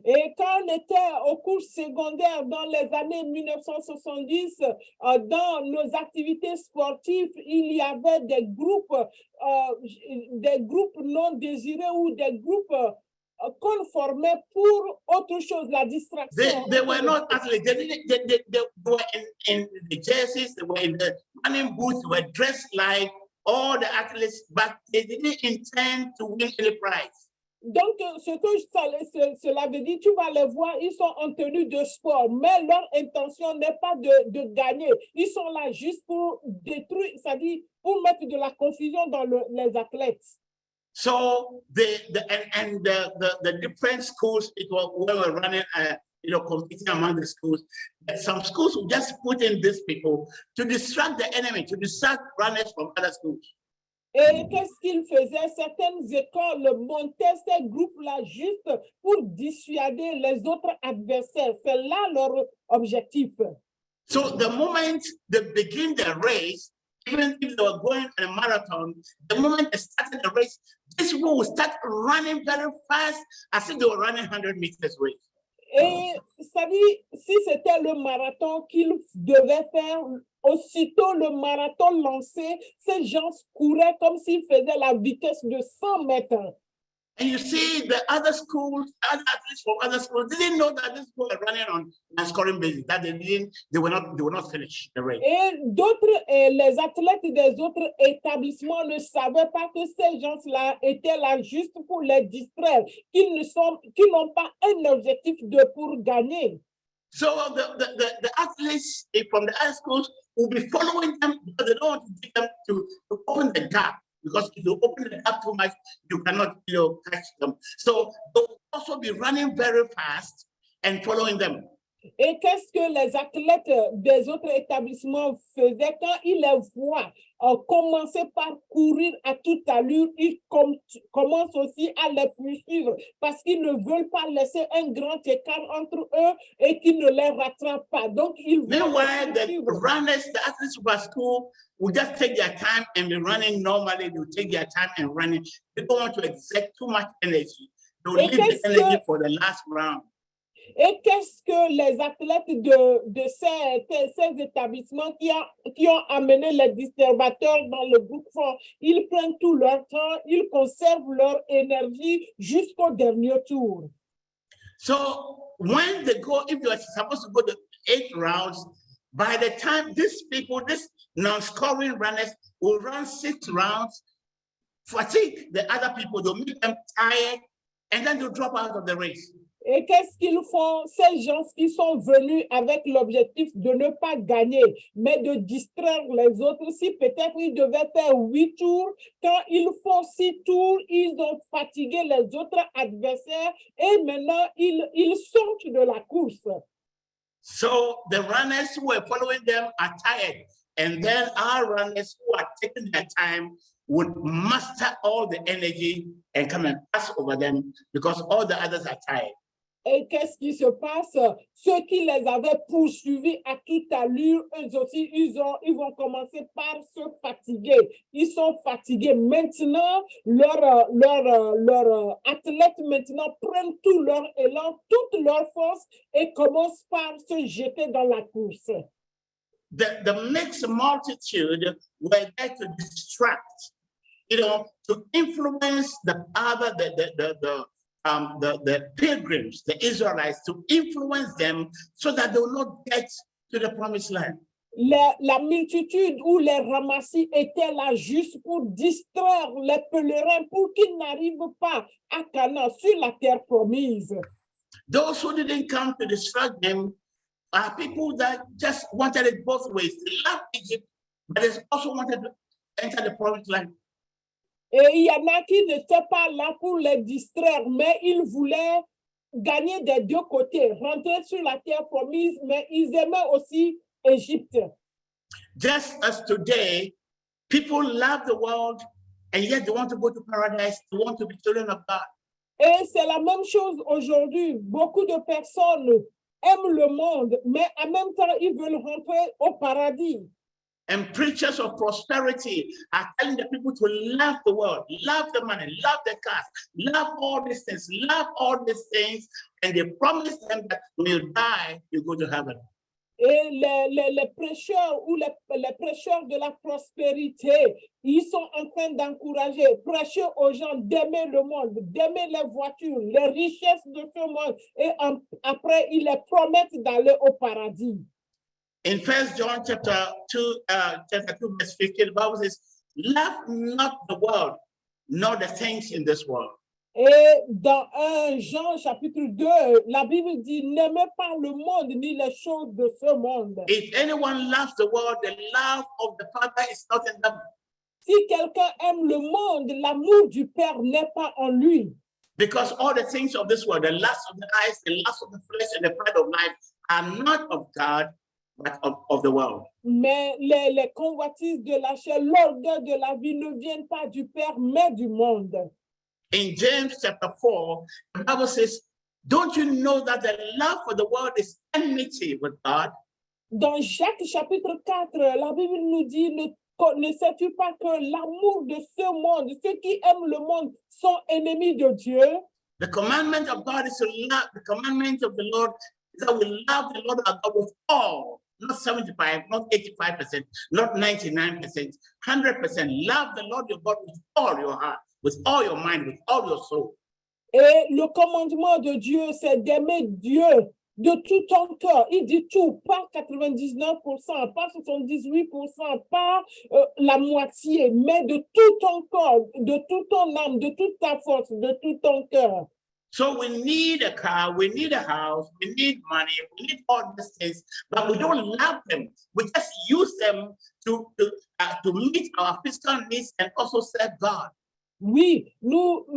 Et quand on était au cours secondaire dans les années 1970, dans nos activités sportives, il y avait des groupes non désirés ou des groupes qu'on formait pour autre chose, la distraction. They were not athletes. They were in the jerseys, they were in the running boots, they were dressed like all the athletes, but they didn't intend to win any prize. Donc, ce que cela veut dire, tu vas les voir, ils sont en tenue de sport, mais leur intention n'est pas de gagner. Ils sont là juste pour détruire, c'est-à-dire pour mettre de la confusion dans les athlètes. So the different schools, we were running, competing among the schools. And some schools would just put in these people to distract the enemy, to distract runners from other schools. Et qu'est-ce qu'ils faisaient? Certaines écoles montaient ces groupes-là juste pour dissuader les autres adversaires. C'est là leur objectif. So the moment they begin the race, even if they were going on a marathon, the moment they started the race, these people would start running very fast as if they were running 100 meters race. Et ça dit, si c'était le marathon qu'ils devaient faire, aussitôt le marathon lancé, ces gens couraient comme s'ils faisaient la vitesse de 100 mètres. And you see the other schools, other athletes from other schools didn't know that these people were running on a scoring basis, that they were not finished the race. Et d'autres, les athlètes des autres établissements ne savaient pas que ces gens-là étaient là juste pour les distraire, qu'ils n'ont pas un objectif pour gagner. So the athletes from the other schools will be following them because they don't want to give them to open the gap. Because if you open the gap too much, you cannot catch them. So they'll also be running very fast and following them. Et qu'est-ce que les athlètes des autres établissements faisaient quand ils les voient commencer par courir à toute allure, ils commencent aussi à les poursuivre parce qu'ils ne veulent pas laisser un grand écart entre eux et qu'ils ne les rattrapent pas. Donc, ils vont Meanwhile, the runners, the athletes who are school will just take their time and be running normally. They will take their time and running. They don't want to exert too much energy. They will leave the energy for the last round. Et qu'est-ce que les athlètes de ces établissements qui ont amené les disturbateurs dans le groupe font? Ils prennent tout leur temps, ils conservent leur énergie jusqu'au dernier tour. So when they go, if you are supposed to go to 8 rounds, by the time these people, these non-scoring runners will run 6 rounds, fatigue the other people, they'll make them tired, and then they'll drop out of the race. Et qu'est-ce qu'ils font, ces gens qui sont venus avec l'objectif de ne pas gagner, mais de distraire les autres? Si peut-être ils devaient faire 8 tours, quand ils font 6 tours, ils ont fatigué les autres adversaires et maintenant ils sortent de la course. So the runners who are following them are tired, and then our runners who are taking their time would muster all the energy and come and pass over them because all the others are tired. Et qu'est-ce qui se passe? Ceux qui les avaient poursuivis à toute allure, eux aussi, ils vont commencer par se fatiguer. Ils sont fatigués. Maintenant, leurs athlètes maintenant prennent tout leur élan, toute leur force et commencent par se jeter dans la course. The mixed multitude were there to distract, to influence the pilgrims, the Israelites, to influence them so that they will not get to the promised land. La multitude ou les ramassis étaient là juste pour distraire les pèlerins pour qu'ils n'arrivent pas à Canaan, sur la terre promise. Those who didn't come to distract them are people that just wanted it both ways. They loved Egypt, but they also wanted to enter the promised land. Et il y en a qui n'étaient pas là pour les distraire, mais ils voulaient gagner des deux côtés, rentrer sur la terre promise, mais ils aimaient aussi Égypte. Just as today, people love the world, and yet they want to go to paradise, they want to be children of God. Et c'est la même chose aujourd'hui. Beaucoup de personnes aiment le monde, mais en même temps, ils veulent rentrer au paradis. And preachers of prosperity are telling the people to love the world, love the money, love the cars, love all these things, and they promise them that when you die, you go to heaven. Et les prêcheurs ou les prêcheurs de la prospérité, ils sont en train d'encourager, prêcher aux gens d'aimer le monde, d'aimer les voitures, les richesses de ce monde, et après, ils les promettent d'aller au paradis. In 1 John chapter 2, verse 15, the Bible says, love not the world, nor the things in this world. Et dans 1 Jean chapitre 2, la Bible dit, n'aimez pas le monde ni les choses de ce monde. If anyone loves the world, the love of the Father is not in them. Si quelqu'un aime le monde, l'amour du Père n'est pas en lui. Because all the things of this world, the lust of the eyes, the lust of the flesh, and the pride of life are not of God, but of the world. Mais les convoitises de la chair, l'orgueil de la vie ne viennent pas du Père, mais du monde. In James chapter 4, the Bible says, don't you know that the love for the world is enmity with God? Dans Jacques chapitre 4, la Bible nous dit, ne sais-tu pas que l'amour de ce monde, ceux qui aiment le monde sont ennemis de Dieu? The commandment of God is to love, the commandment of the Lord is that we love the Lord our God with all, not 75, not 85%, not 99%, 100%. Love the Lord your God with all your heart, with all your mind, with all your soul. Et le commandement de Dieu, c'est d'aimer Dieu de tout ton cœur. Il dit tout, pas 99%, pas 78%, pas la moitié, mais de tout ton corps, de toute ton âme, de toute ta force, de tout ton cœur. So we need a car, we need a house, we need money, we need all these things, but we don't love them. We just use them to meet our physical needs and also serve God. Oui, nous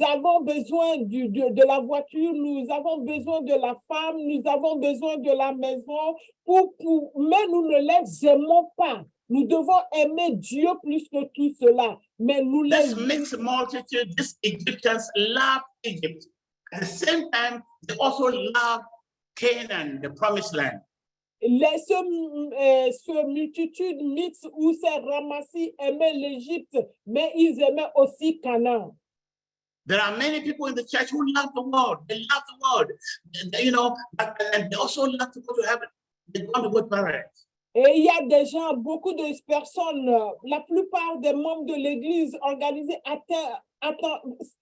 avons besoin de la voiture, nous avons besoin de la femme, nous avons besoin de la maison, mais nous ne les aimons pas. Nous devons aimer Dieu plus que tout cela. Mais nous This mixed multitude, these Egyptians love Egypt. At the same time, they also love Canaan, the promised land. Ce multitude mixte où ces ramassis aimaient l'Égypte, mais ils aimaient aussi Canaan. There are many people in the church who love the world. They love the world, you know, and they also love to go to heaven. They want to go to paradise. Et il y a des gens, beaucoup de personnes, la plupart des membres de l'Église organisée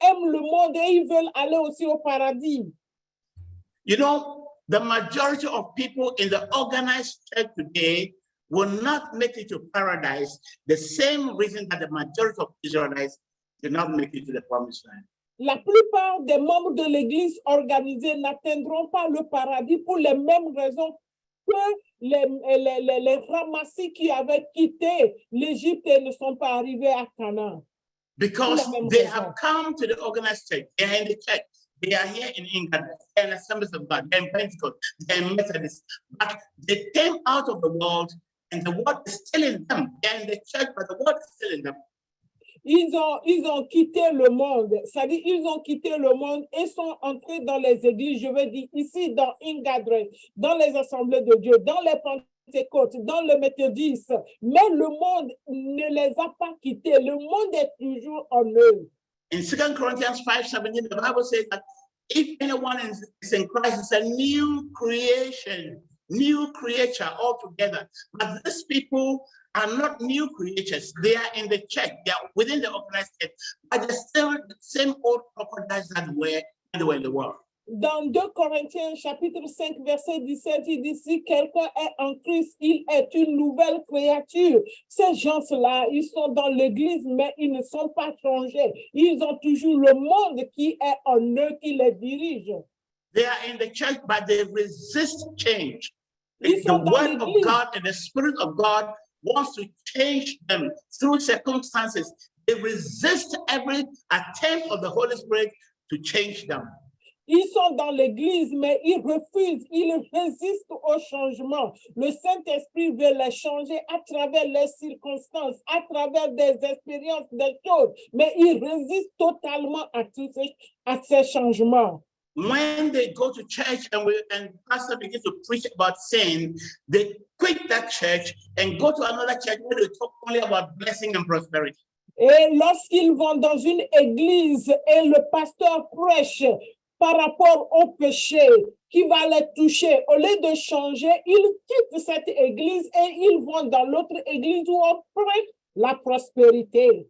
aiment le monde et ils veulent aller aussi au paradis. You know, the majority of people in the organized church today will not make it to paradise, the same reason that the majority of Israelites did not make it to the promised land. La plupart des membres de l'Église organisée n'atteindront pas le paradis pour les mêmes raisons que les ramassis qui avaient quitté l'Égypte et ne sont pas arrivés à Canaan. Because they have come to the organized church, they are in the church, they are here in England, they are in Assemblies of God, they are in Pentecost, they are in Methodist, but they came out of the world and the world is still in them. They are in the church, but the world is still in them. Ils ont quitté le monde, c'est-à-dire ils ont quitté le monde et sont entrés dans les églises, je veux dire ici dans Ingadre, dans les assemblées de Dieu, dans les Pentecôtes, dans le méthodisme, mais le monde ne les a pas quittés, le monde est toujours en eux. In 2 Corinthians 5:17, the Bible says that if anyone is in Christ, it's a new creation, new creature altogether. But these people are not new creatures. They are in the church. They are within the organized church, but they're still the same old crocodiles that were in the world. Dans 2 Corinthiens chapitre 5 verset 17, il dit si quelqu'un est en Christ, il est une nouvelle créature. Ces gens-là, ils sont dans l'église, mais ils ne sont pas changés. Ils ont toujours le monde qui est en eux, qui les dirige. They are in the church, but they resist change. The word of God and the Spirit of God wants to change them through circumstances. They resist every attempt of the Holy Spirit to change them. Ils sont dans l'église, mais ils refusent, ils résistent au changement. Le Saint-Esprit veut les changer à travers les circonstances, à travers des expériences, des choses, mais ils résistent totalement à ces changements. When they go to church and pastor begins to preach about sin, they quit that church and go to another church where they talk only about blessing and prosperity. Et lorsqu'ils vont dans une église et le pasteur prêche par rapport au péché qui va les toucher, au lieu de changer, ils quittent cette église et ils vont dans l'autre église où on prêche la prospérité.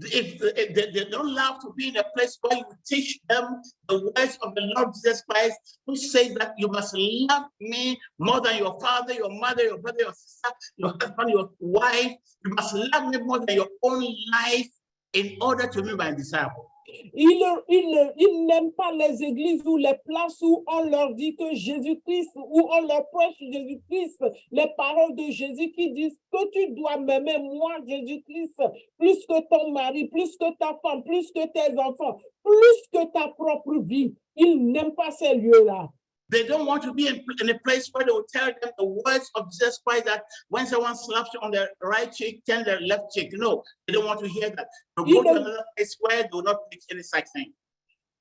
If they don't love to be in a place where you teach them the words of the Lord Jesus Christ, who says that you must love me more than your father, your mother, your brother, your sister, your husband, your wife. You must love me more than your own life in order to be my disciple. Ils n'aiment pas les églises ou les places où on leur dit que Jésus-Christ, où on leur prêche Jésus-Christ, les paroles de Jésus qui disent que tu dois m'aimer, moi, Jésus-Christ, plus que ton mari, plus que ta femme, plus que tes enfants, plus que ta propre vie. Ils n'aiment pas ces lieux-là. They don't want to be in a place where they will tell them the words of Jesus Christ that when someone slaps you on the right cheek, turn the left cheek. No, they don't want to hear that. They go to another place where they will not preach any such thing.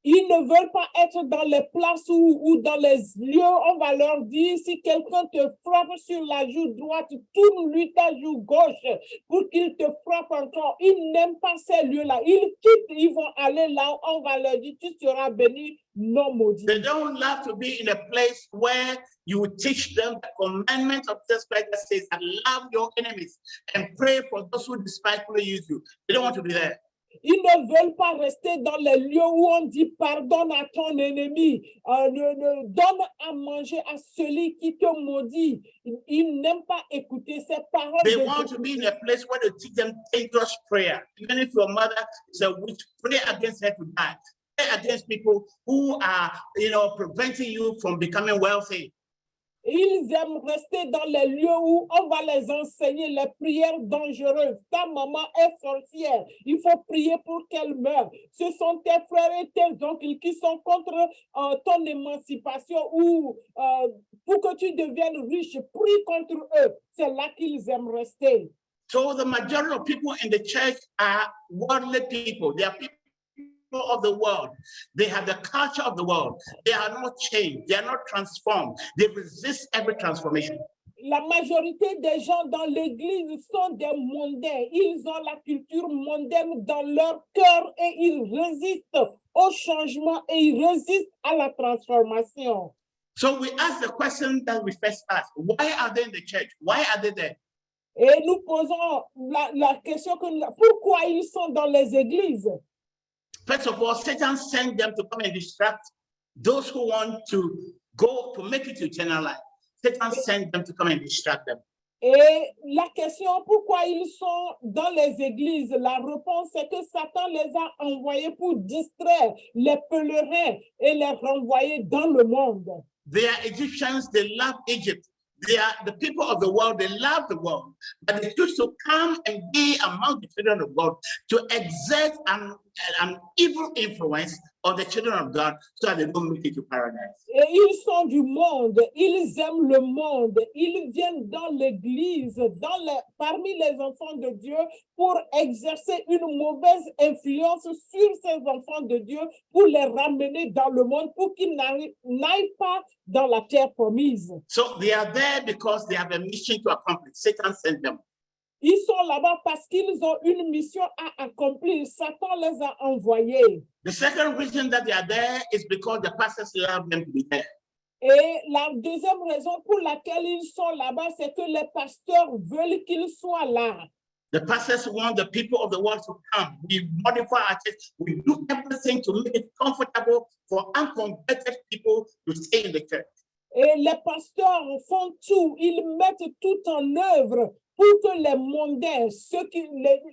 Ils ne veulent pas être dans les places ou dans les lieux, on va leur dire, si quelqu'un te frappe sur la joue droite, tourne-lui ta joue gauche pour qu'il te frappe encore. Ils n'aiment pas ces lieux-là. Ils quittent, ils vont aller là où on va leur dire, tu seras béni, non maudit. They don't love to be in a place where you teach them the commandment of Jesus Christ that says, love your enemies and pray for those who despitefully use you. They don't want to be there. Ils ne veulent pas rester dans les lieux où on dit pardonne à ton ennemi, donne à manger à celui qui te maudit. Ils n'aiment pas écouter ces paroles. They want to be in a place where they teach them dangerous prayer. Even if your mother is a witch, pray against her to die. against people who are, preventing you from becoming wealthy. Ils aiment rester dans les lieux où on va les enseigner les prières dangereuses. Ta maman est sorcière. Il faut prier pour qu'elle meure. Ce sont tes frères et tes oncles qui sont contre ton émancipation ou pour que tu deviennes riche. Prie contre eux. C'est là qu'ils aiment rester. So the majority of people in the church are worldly people. They are people of the world. They have the culture of the world. They are not changed. They are not transformed. They resist every transformation. La majorité des gens dans l'église sont des mondains. Ils ont la culture mondaine dans leur cœur et ils résistent au changement et ils résistent à la transformation. So we ask the question that we first asked. Why are they in the church? Why are they there? Et nous posons la question pourquoi ils sont dans les églises? First of all, Satan sent them to come and distract those who want to go to make it to eternal life. Satan sent them to come and distract them. Et la question pourquoi ils sont dans les églises, la réponse c'est que Satan les a envoyés pour distraire les pèlerins et les renvoyer dans le monde. They are Egyptians, they love Egypt. They are the people of the world, they love the world, but they choose to come and be among the children of God to exert an evil influence on the children of God so that they don't make it to paradise. Et ils sont du monde, ils aiment le monde, ils viennent dans l'église, parmi les enfants de Dieu pour exercer une mauvaise influence sur ces enfants de Dieu, pour les ramener dans le monde, pour qu'ils n'aillent pas dans la terre promise. So they are there because they have a mission to accomplish. Satan sent them. Ils sont là-bas parce qu'ils ont une mission à accomplir. Satan les a envoyés. The second reason that they are there is because the pastors love them to be there. Et la deuxième raison pour laquelle ils sont là-bas, c'est que les pasteurs veulent qu'ils soient là. The pastors want the people of the world to come. We modify our church. We do everything to make it comfortable for unconverted people to stay in the church. Et les pasteurs font tout. Ils mettent tout en œuvre pour que les mondains,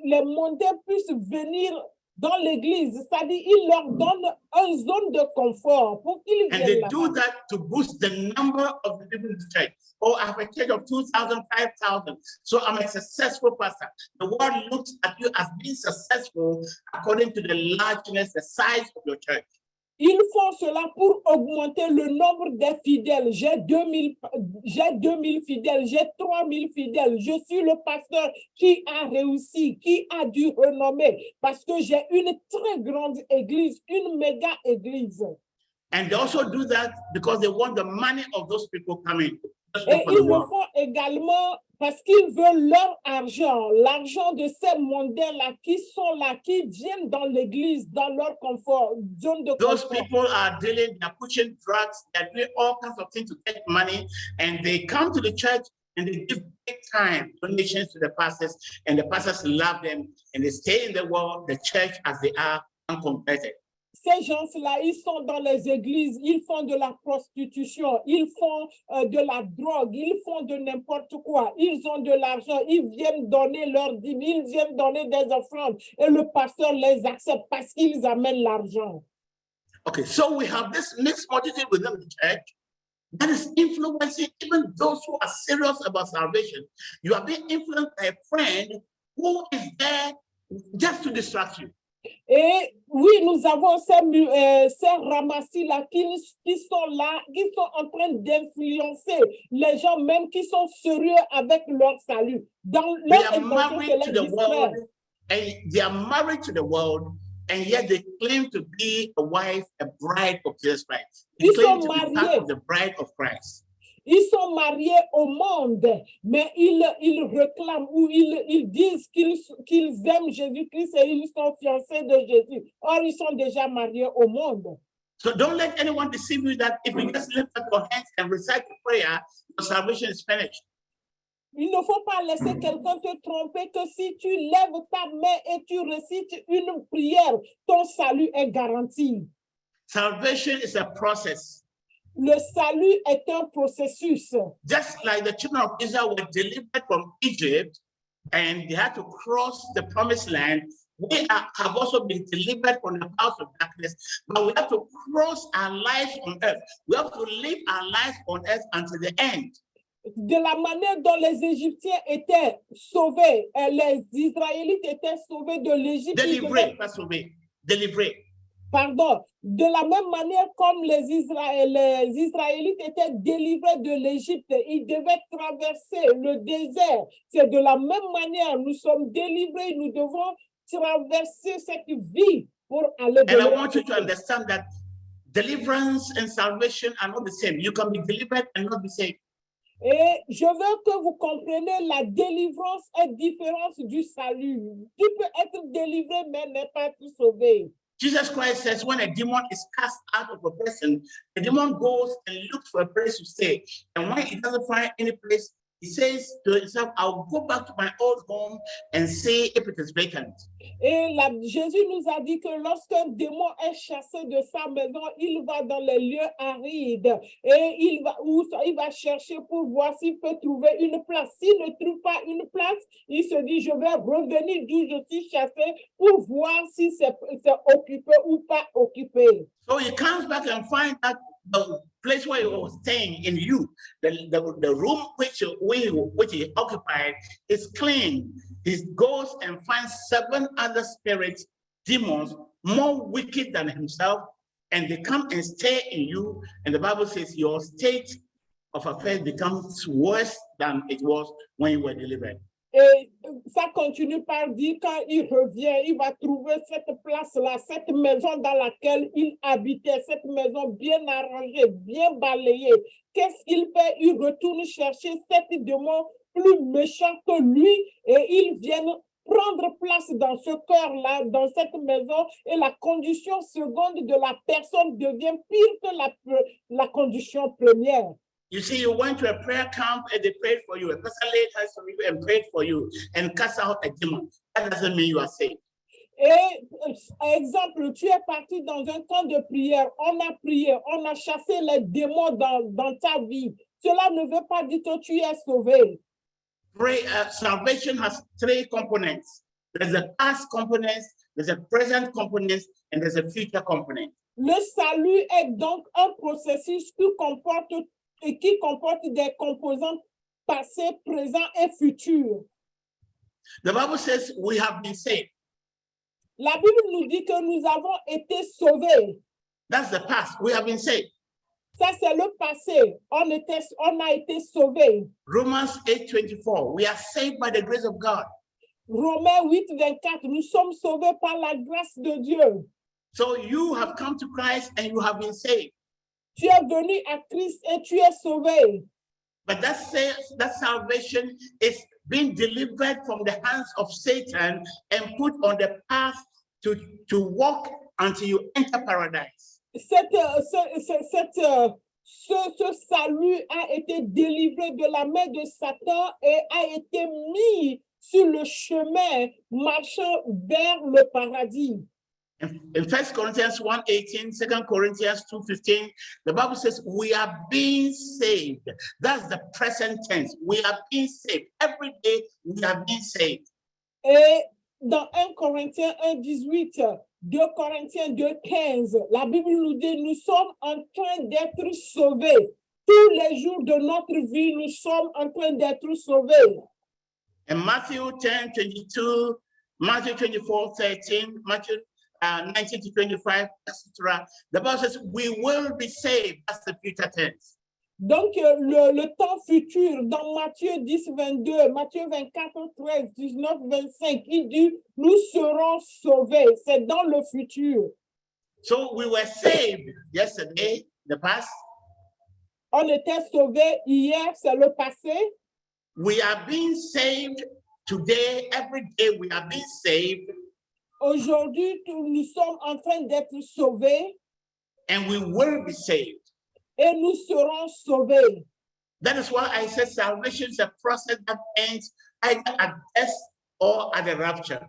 les mondains puissent venir dans l'église. C'est-à-dire, ils leur donnent une zone de confort pour qu'ils And viennent they là-bas. do that to boost the number of the people in the church. Oh, I have a church of 2,000, 5,000. So I'm a successful pastor. The world looks at you as being successful according to the largeness, the size of your church. Ils font cela pour augmenter le nombre des fidèles. J'ai 2000 fidèles, j'ai 3000 fidèles. Je suis le pasteur qui a réussi, qui a du renommée parce que j'ai une très grande église, une méga église. And they also do that because they want the money of those people coming. Et ils le font également parce qu'ils veulent leur argent, l'argent de ces mondains-là qui sont là, qui viennent dans l'église, dans leur confort, zone de Those confort. people are dealing, they're pushing drugs, they're doing all kinds of things to get money, and they come to the church and they give big time donations to the pastors, and the pastors love them, and they stay in the world, the church as they are, unconverted. Ces gens-là, ils sont dans les églises, ils font de la prostitution, ils font de la drogue, ils font de n'importe quoi. Ils ont de l'argent, ils viennent donner leur dîme, ils viennent donner des offrandes et le pasteur les accepte parce qu'ils amènent l'argent. Okay, so we have this mixed multitude within the church that is influencing even those who are serious about salvation. You are being influenced by a friend who is there just to distract you. Et oui, nous avons ces ramassis-là qui sont là, qui sont en train d'influencer les gens même qui sont sérieux avec leur salut. Dans They leur are intention, married c'est to les the distraire. world, and they are married to the world, and yet they claim to be a wife, a bride of Jesus Christ. They Ils claim sont to be part mariés. of the bride of Christ. Ils sont mariés au monde, mais ils réclament ou ils disent qu'ils aiment Jésus-Christ et ils sont fiancés de Jésus. Or, ils sont déjà mariés au monde. So don't let anyone deceive you that if you just lift up your hands and recite the prayer, your salvation is finished. Il ne faut pas laisser quelqu'un te tromper que si tu lèves ta main et tu récites une prière, ton salut est garanti. Salvation is a process. Le salut est un processus. Just like the children of Israel were delivered from Egypt and they had to cross the promised land we have also been delivered from the house of darkness, but we have to cross our lives on earth. We have to live our lives on earth until the end. De la manière dont les Égyptiens étaient sauvés, les Israélites étaient sauvés de l'Égypte. Délivrés, pas sauvés, délivrés. Pardon, de la même manière comme les Israélites étaient délivrés de l'Égypte, ils devaient traverser le désert. C'est de la même manière, nous sommes délivrés, nous devons traverser cette vie pour aller de And I l'autre want you to côté. understand that deliverance and salvation are not the same. You can be delivered and not be saved. Et je veux que vous compreniez, la délivrance est différente du salut. Tu peux être délivré, mais ne pas être sauvé. Jesus Christ says when a demon is cast out of a person, the demon goes and looks for a place to stay. And when he doesn't find any place, he says to himself, I'll go back to my old home and see if it is vacant. Et Jésus nous a dit que lorsqu'un démon est chassé de sa maison, il va dans les lieux arides et il va chercher pour voir s'il peut trouver une place. S'il ne trouve pas une place, il se dit, je vais revenir d'où je suis chassé pour voir si c'est occupé ou pas occupé. So he comes back and finds that the place where he was staying in you, the room which he occupied is clean. He goes and finds 7 other spirits, demons, more wicked than himself, and they come and stay in you. And the Bible says your state of affairs becomes worse than it was when you were delivered. Et ça continue par dire, quand il revient, il va trouver cette place-là, cette maison dans laquelle il habitait, cette maison bien arrangée, bien balayée. Qu'est-ce qu'il fait? Il retourne chercher 7 démons plus méchants que lui et ils viennent prendre place dans ce cœur-là, dans cette maison, et la condition seconde de la personne devient pire que la condition première. You see, you went to a prayer camp and they prayed for you. A person laid hands on you and prayed for you and cast out a demon. That doesn't mean you are saved. Et exemple, tu es parti dans un camp de prière, on a prié, on a chassé les démons dans ta vie. Cela ne veut pas dire que tu es sauvé. Salvation has 3 components. There's a past component, there's a present component, and there's a future component. Le salut est donc un processus qui comporte des composantes passées, présentes et futures. The Bible says we have been saved. La Bible nous dit que nous avons été sauvés. That's the past. We have been saved. Ça, c'est le passé. On a été sauvés. Romans 8:24. We are saved by the grace of God. Romains 8:24. Nous sommes sauvés par la grâce de Dieu. So you have come to Christ and you have been saved. Tu es venu à Christ et tu es sauvé. But that salvation is being delivered from the hands of Satan and put on the path to walk until you enter paradise. Ce salut a été délivré de la main de Satan et a été mis sur le chemin marchant vers le paradis. In 1 Corinthians 1:18, 2 Corinthians 2:15, the Bible says we are being saved. That's the present tense. We are being saved. Every day we are being saved. Et dans 1 Corinthiens 1:18, 2 Corinthiens 2:15, la Bible nous dit nous sommes en train d'être sauvés. Tous les jours de notre vie, nous sommes en train d'être sauvés. In Matthew 10:22, Matthew 24:13, Matthew 19 to 25, etc. The Bible says we will be saved. That's the future tense. Donc, le temps futur, dans Matthieu 10:22, Matthieu 24:13, 19:25, il dit, nous serons sauvés. C'est dans le futur. So we were saved yesterday, the past. On était sauvés hier, c'est le passé. We are being saved today. Every day we are being saved. Aujourd'hui, nous sommes en train d'être sauvés. And we will be saved. Et nous serons sauvés. That is why I said salvation is a process that ends either at death or at the rapture.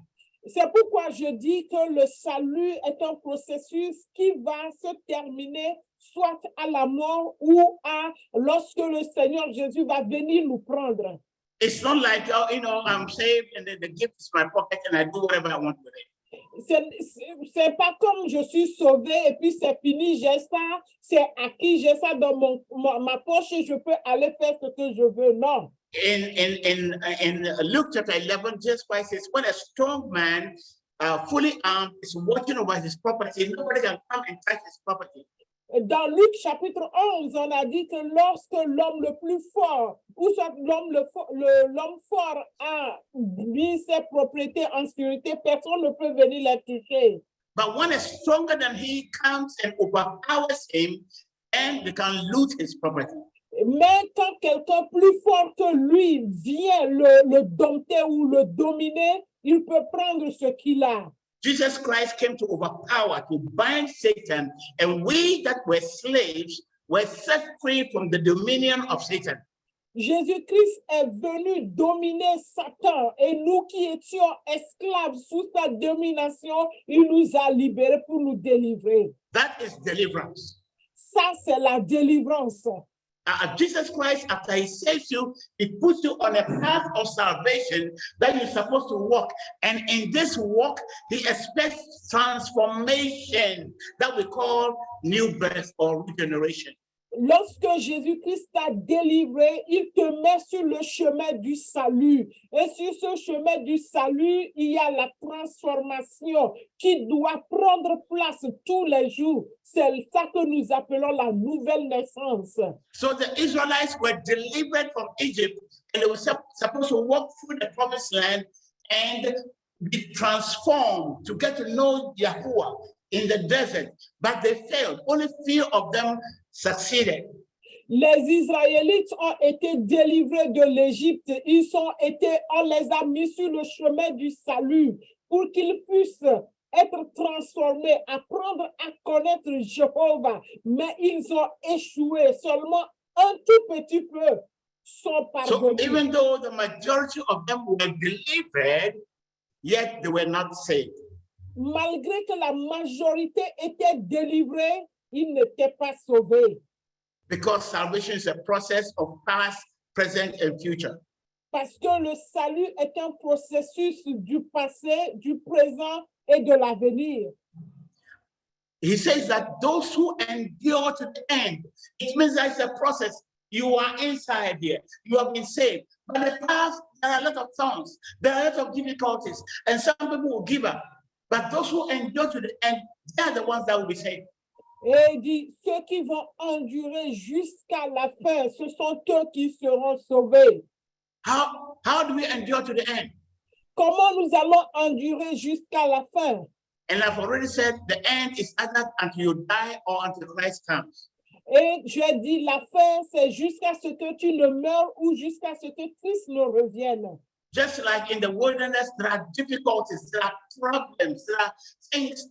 C'est pourquoi je dis que le salut est un processus qui va se terminer soit à la mort ou lorsque le Seigneur Jésus va venir nous prendre. It's not like, I'm saved and then the gift is in my pocket and I do whatever I want with it. C'est pas comme je suis sauvé et puis c'est fini, j'ai ça, c'est acquis, j'ai ça dans ma poche et je peux aller faire ce que je veux. Non. In Luke chapter 11, Jesus Christ says, when a strong man, fully armed, is watching over his property, nobody can come and touch his property. Dans Luc chapitre 11, on a dit que lorsque l'homme le plus fort, ou soit l'homme fort a mis ses propriétés en sécurité, personne ne peut venir les toucher. But when a stronger than he comes and overpowers him, and they can loot his property. Mais quand quelqu'un plus fort que lui vient le dompter ou le dominer, il peut prendre ce qu'il a. Jesus Christ came to overpower, to bind Satan, and we that were slaves were set free from the dominion of Satan. Jésus-Christ est venu dominer Satan et nous qui étions esclaves sous sa domination, il nous a libérés pour nous délivrer. That is deliverance. Ça, c'est la délivrance. Jesus Christ, after he saves you, he puts you on a path of salvation that you're supposed to walk. And in this walk, he expects transformation that we call new birth or regeneration. Lorsque Jésus-Christ t'a délivré, il te met sur le chemin du salut. Et sur ce chemin du salut, il y a la transformation qui doit prendre place tous les jours. C'est ça que nous appelons la nouvelle naissance. So the Israelites were delivered from Egypt and they were supposed to walk through the promised land and be transformed to get to know Yahuwah in the desert, but they failed. Only few of them succeeded. Les Israélites ont été délivrés de l'Égypte. On les a mis sur le chemin du salut pour qu'ils puissent être transformés, apprendre à connaître Jéhovah. Mais ils ont échoué. Seulement un tout petit peu sont parvenus. So even though the majority of them were delivered, yet they were not saved. Malgré que la majorité était délivrée, ils n'étaient pas sauvés. Because salvation is a process of past, present, and future. Parce que le salut est un processus du passé, du présent et de l'avenir. He says that those who endure to the end, it means that it's a process. You are inside here. You have been saved. But the past, there are a lot of thorns. There are a lot of difficulties. And some people will give up. But those who endure to the end, they are the ones that will be saved. Et il dit, ceux qui vont endurer jusqu'à la fin, ce sont eux qui seront sauvés. How do we endure to the end? Comment nous allons endurer jusqu'à la fin? And I've already said the end is either until you die or until Christ comes. Et j'ai dit, la fin, c'est jusqu'à ce que tu ne meurs ou jusqu'à ce que Christ ne revienne. Just like in the wilderness, there are difficulties, there are problems, there are things,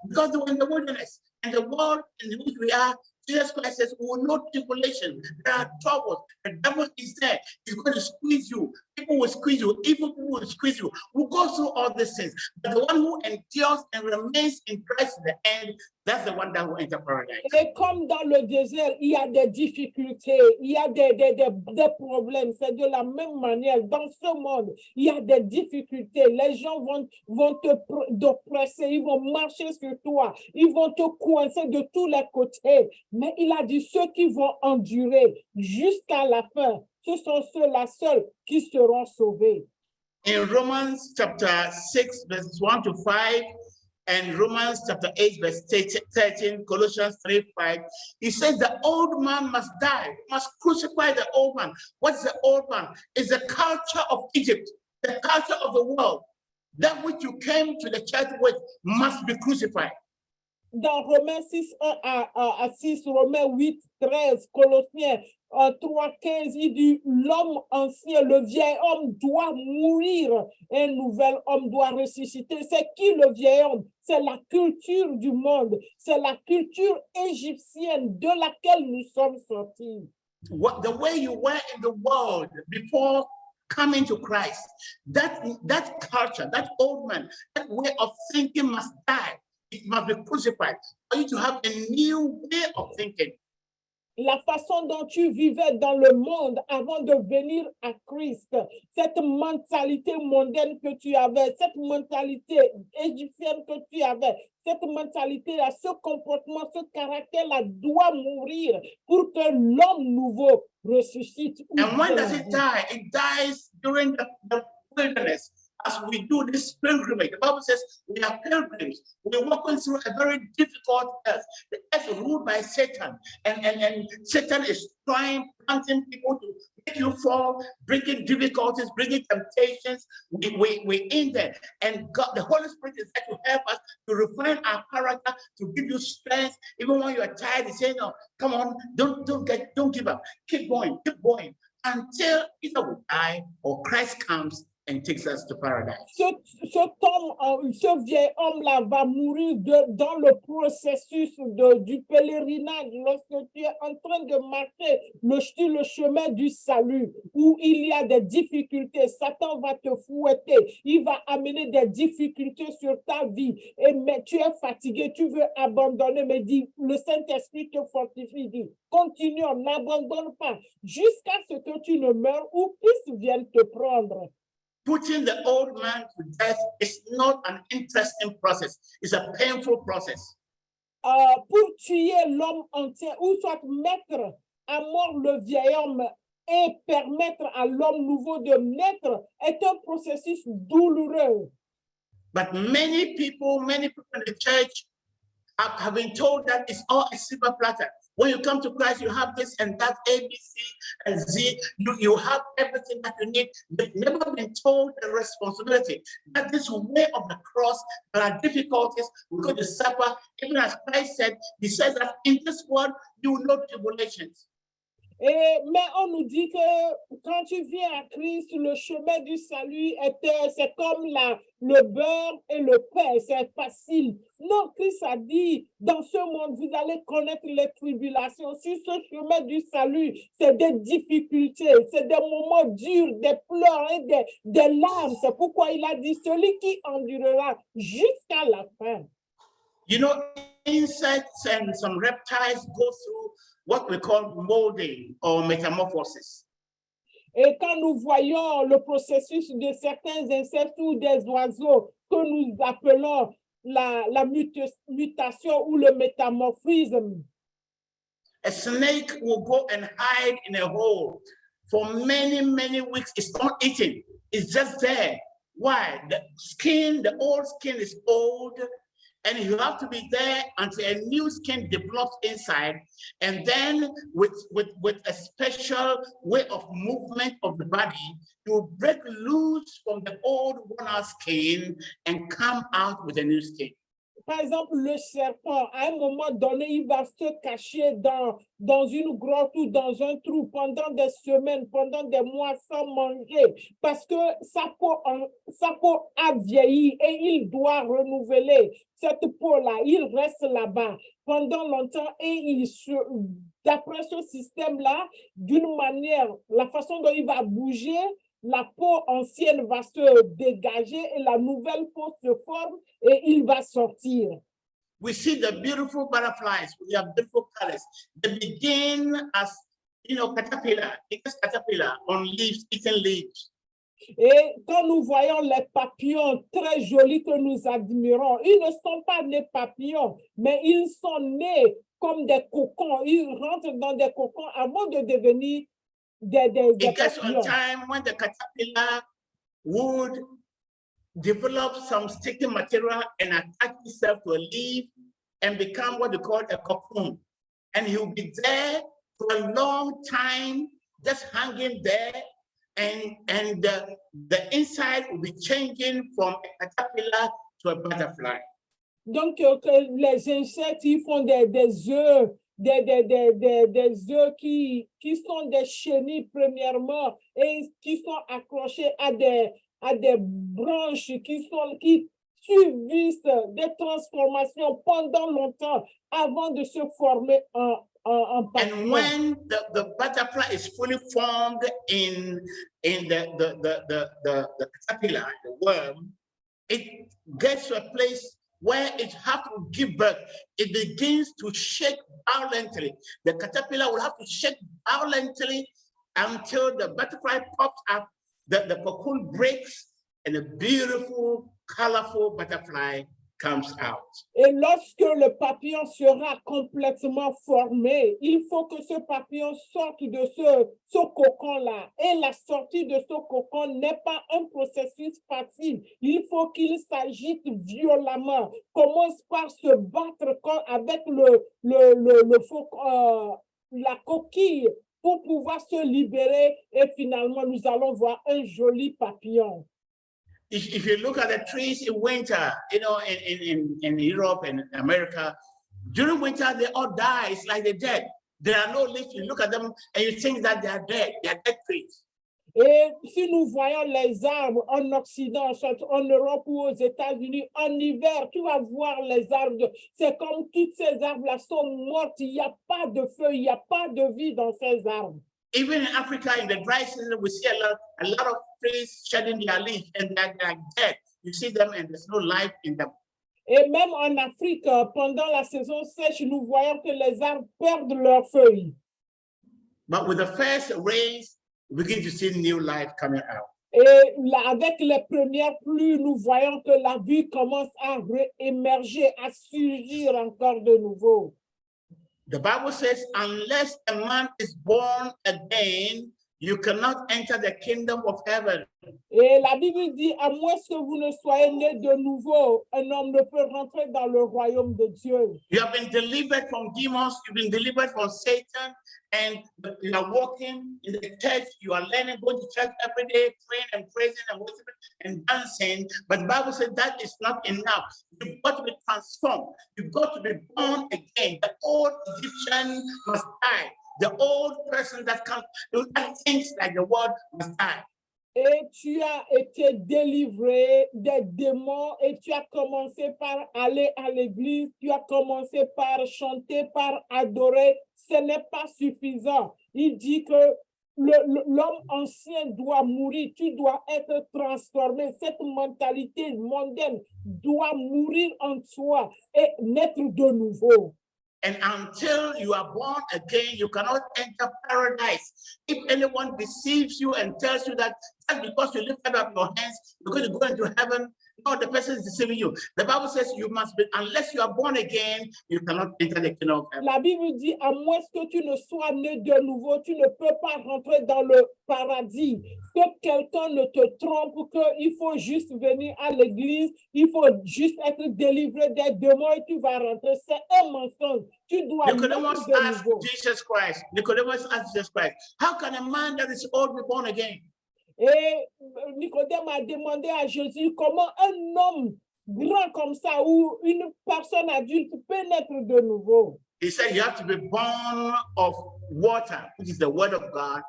because we're in the wilderness. And the world in which we are, Jesus Christ says, we will know tribulation. There are troubles. The devil is there. He's going to squeeze you. People will squeeze you. Evil people will squeeze you. We'll go through all these things. But the one who endures and remains in Christ to the end, that's the one that will enter paradise. Et comme dans le désert, il y a des difficultés, il y a des problèmes. C'est de la même manière. Dans ce monde, il y a des difficultés. Les gens vont te presser, ils vont marcher sur toi, ils vont te coincer de tous les côtés. Mais il a dit, ceux qui vont endurer jusqu'à la fin, ce sont ceux-là seuls qui seront sauvés. In Romans chapter 6, verses 1 to 5, and Romans chapter 8, verse 13, Colossians 3, 5, he says the old man must die, must crucify the old man. What's the old man? It's the culture of Egypt, the culture of the world. That which you came to the church with must be crucified. Dans Romains 6, 1 à 6, Romains 8, 13, Colossiens 3, 15, il dit l'homme ancien, le vieil homme doit mourir, un nouvel homme doit ressusciter. C'est qui le vieil homme? C'est la culture du monde, c'est la culture égyptienne de laquelle nous sommes sortis. The way you were in the world before coming to Christ, that culture, that old man, that way of thinking must die. It must be crucified for you to have a new way of thinking. la façon dont tu vivais dans le monde avant de venir à Christ, cette mentalité mondaine que tu avais, cette mentalité égyptienne que tu avais, cette mentalité-là, ce comportement, ce caractère-là doit mourir pour que l'homme nouveau ressuscite. And when does it die? It dies during the wilderness. As we do this pilgrimage, the Bible says we are pilgrims. We're walking through a very difficult earth. The earth is ruled by Satan, and Satan is planting people to make you fall, bringing difficulties, bringing temptations. We're in there, and God, the Holy Spirit is there to help us to refine our character, to give you strength. Even when you are tired, He's saying, "No, come on, don't give up. Keep going until either we die or Christ comes and takes us to paradise." Ce vieil homme-là va mourir dans le processus du pèlerinage lorsque tu es en train de marcher sur le chemin du salut où il y a des difficultés. Satan va te fouetter, il va amener des difficultés sur ta vie. Mais tu es fatigué, tu veux abandonner, mais dis, le Saint-Esprit te fortifie, dit, continue, n'abandonne pas jusqu'à ce que tu ne meurs ou Christ vienne te prendre. Putting the old man to death is not an interesting process. It's a painful process. Pour tuer l'homme entier, ou soit mettre à mort le vieil homme et permettre à l'homme nouveau de naître, est un processus douloureux. But many people in the church have been told that it's all a silver platter. When you come to Christ, you have this and that, A, B, C, and Z. You have everything that you need. They've never been told the responsibility that this way of the cross, there are difficulties, we're going to suffer. Even as Christ said, He says that in this world, you will know tribulations. Mais on nous dit que quand tu viens à Christ, le chemin du salut c'est comme le beurre et le pain, c'est facile. Non, Christ a dit, dans ce monde, vous allez connaître les tribulations. Sur ce chemin du salut, c'est des difficultés, c'est des moments durs, des pleurs et des larmes. C'est pourquoi il a dit, celui qui endurera jusqu'à la fin. You know, insects and some reptiles go through what we call molding or metamorphosis. Et quand nous voyons le processus de certains insectes ou des oiseaux que nous appelons la mutation ou le métamorphisme. A snake will go and hide in a hole for many, many weeks. It's not eating. It's just there. Why? The old skin is old, and you have to be there until a new skin develops inside. And then with a special way of movement of the body, you break loose from the old worn-out skin and come out with a new skin. Par exemple, le serpent, à un moment donné, il va se cacher dans une grotte ou dans un trou pendant des semaines, pendant des mois sans manger, parce que sa peau a vieilli et il doit renouveler cette peau-là. Il reste là-bas pendant longtemps et d'après ce système-là, d'une manière, la façon dont il va bouger, la peau ancienne va se dégager et la nouvelle peau se forme et il va sortir. We see the beautiful butterflies with their beautiful colors. They begin as, caterpillar. It's caterpillar on leaves, eating leaves. Et quand nous voyons les papillons très jolis que nous admirons, ils ne sont pas nés papillons, mais ils sont nés comme des cocons. Ils rentrent dans des cocons avant de devenir It gets a time when the caterpillar would develop some sticky material and attach itself to a leaf and become what they call a cocoon. And he'll be there for a long time, just hanging there. And the inside will be changing from a caterpillar to a butterfly. Donc, les insectes, ils font des œufs. Des œufs qui sont des chenilles premièrement et qui sont accrochés à des branches qui subissent des transformations pendant longtemps avant de se former en papillon. And when the butterfly is fully formed in the caterpillar, the worm, it gets to a place where it has to give birth, it begins to shake violently. The caterpillar will have to shake violently until the butterfly pops up, the cocoon breaks, and a beautiful, colorful butterfly comes out. Et lorsque le papillon sera complètement formé, il faut que ce papillon sorte de ce cocon-là. Et la sortie de ce cocon n'est pas un processus facile. Il faut qu'il s'agite violemment, commence par se battre avec la coquille pour pouvoir se libérer. Et finalement, nous allons voir un joli papillon. If you look at the trees in winter, you know, in Europe and America, during winter, they all die. It's like they're dead. There are no leaves. You look at them and you think that they are dead. They are dead trees. Et si nous voyons les arbres en Occident, soit en Europe ou aux États-Unis, en hiver, tu vas voir les arbres. C'est comme tous ces arbres-là sont morts. Il n'y a pas de feuilles, il n'y a pas de vie dans ces arbres. Even in Africa, in the dry season, we see a lot of trees shedding their leaves and they're dead. You see them and there's no life in them. Et même en Afrique, pendant la saison sèche, nous voyons que les arbres perdent leurs feuilles. But with the first rains, we begin to see new life coming out. Et là, avec les premières pluies, nous voyons que la vie commence à émerger, à surgir encore de nouveau. The Bible says, unless a man is born again, you cannot enter the kingdom of heaven. Et la Bible dit, à moins que vous ne soyez né de nouveau, un homme ne peut rentrer dans le royaume de Dieu. You have been delivered from demons, you've been delivered from Satan, and you are walking in the church, you are learning, going to church every day, praying and praising and worshiping and dancing. But the Bible says that is not enough. You've got to be transformed. You've got to be born again. The old Egyptian must die. The old person that thinks like the world must die. Et tu as été délivré des démons et tu as commencé par aller à l'église, tu as commencé par chanter, par adorer. Ce n'est pas suffisant. Il dit que l'homme ancien doit mourir, tu dois être transformé. Cette mentalité mondaine doit mourir en toi et naître de nouveau. And until you are born again, you cannot enter paradise. If anyone deceives you and tells you that just because you lifted up your hands, you're going to go into heaven, no, the person is deceiving you. The Bible says you must be, unless you are born again, you cannot enter the kingdom of heaven. La Bible dit, à moins que tu ne sois né de nouveau, tu ne peux pas rentrer dans le paradis. Que quelqu'un ne te trompe, qu'il faut juste venir à l'église, il faut juste être délivré des démons et tu vas rentrer. C'est un mensonge. Tu dois Nicodemus asked Jesus Christ, how can a man that is old be born again? Et Nicodème a demandé à Jésus comment un homme grand comme ça ou une personne adulte peut naître de nouveau. He said you have to be born of water, which is the word of God,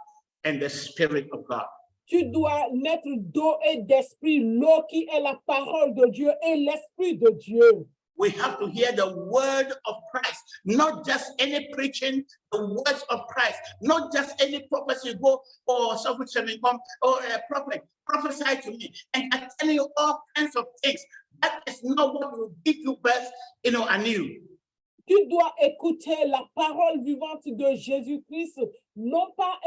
and the spirit of God. Tu dois naître d'eau et d'esprit, l'eau qui est la parole de Dieu et l'esprit de Dieu. We have to hear the word of Christ, not just any preaching, the words of Christ, not just any prophecy, go or something come or a prophet, prophesy to me, and I tell you all kinds of things. That is not what will give you birth, anew. Tu dois écouter la parole vivante de Jésus-Christ, non pas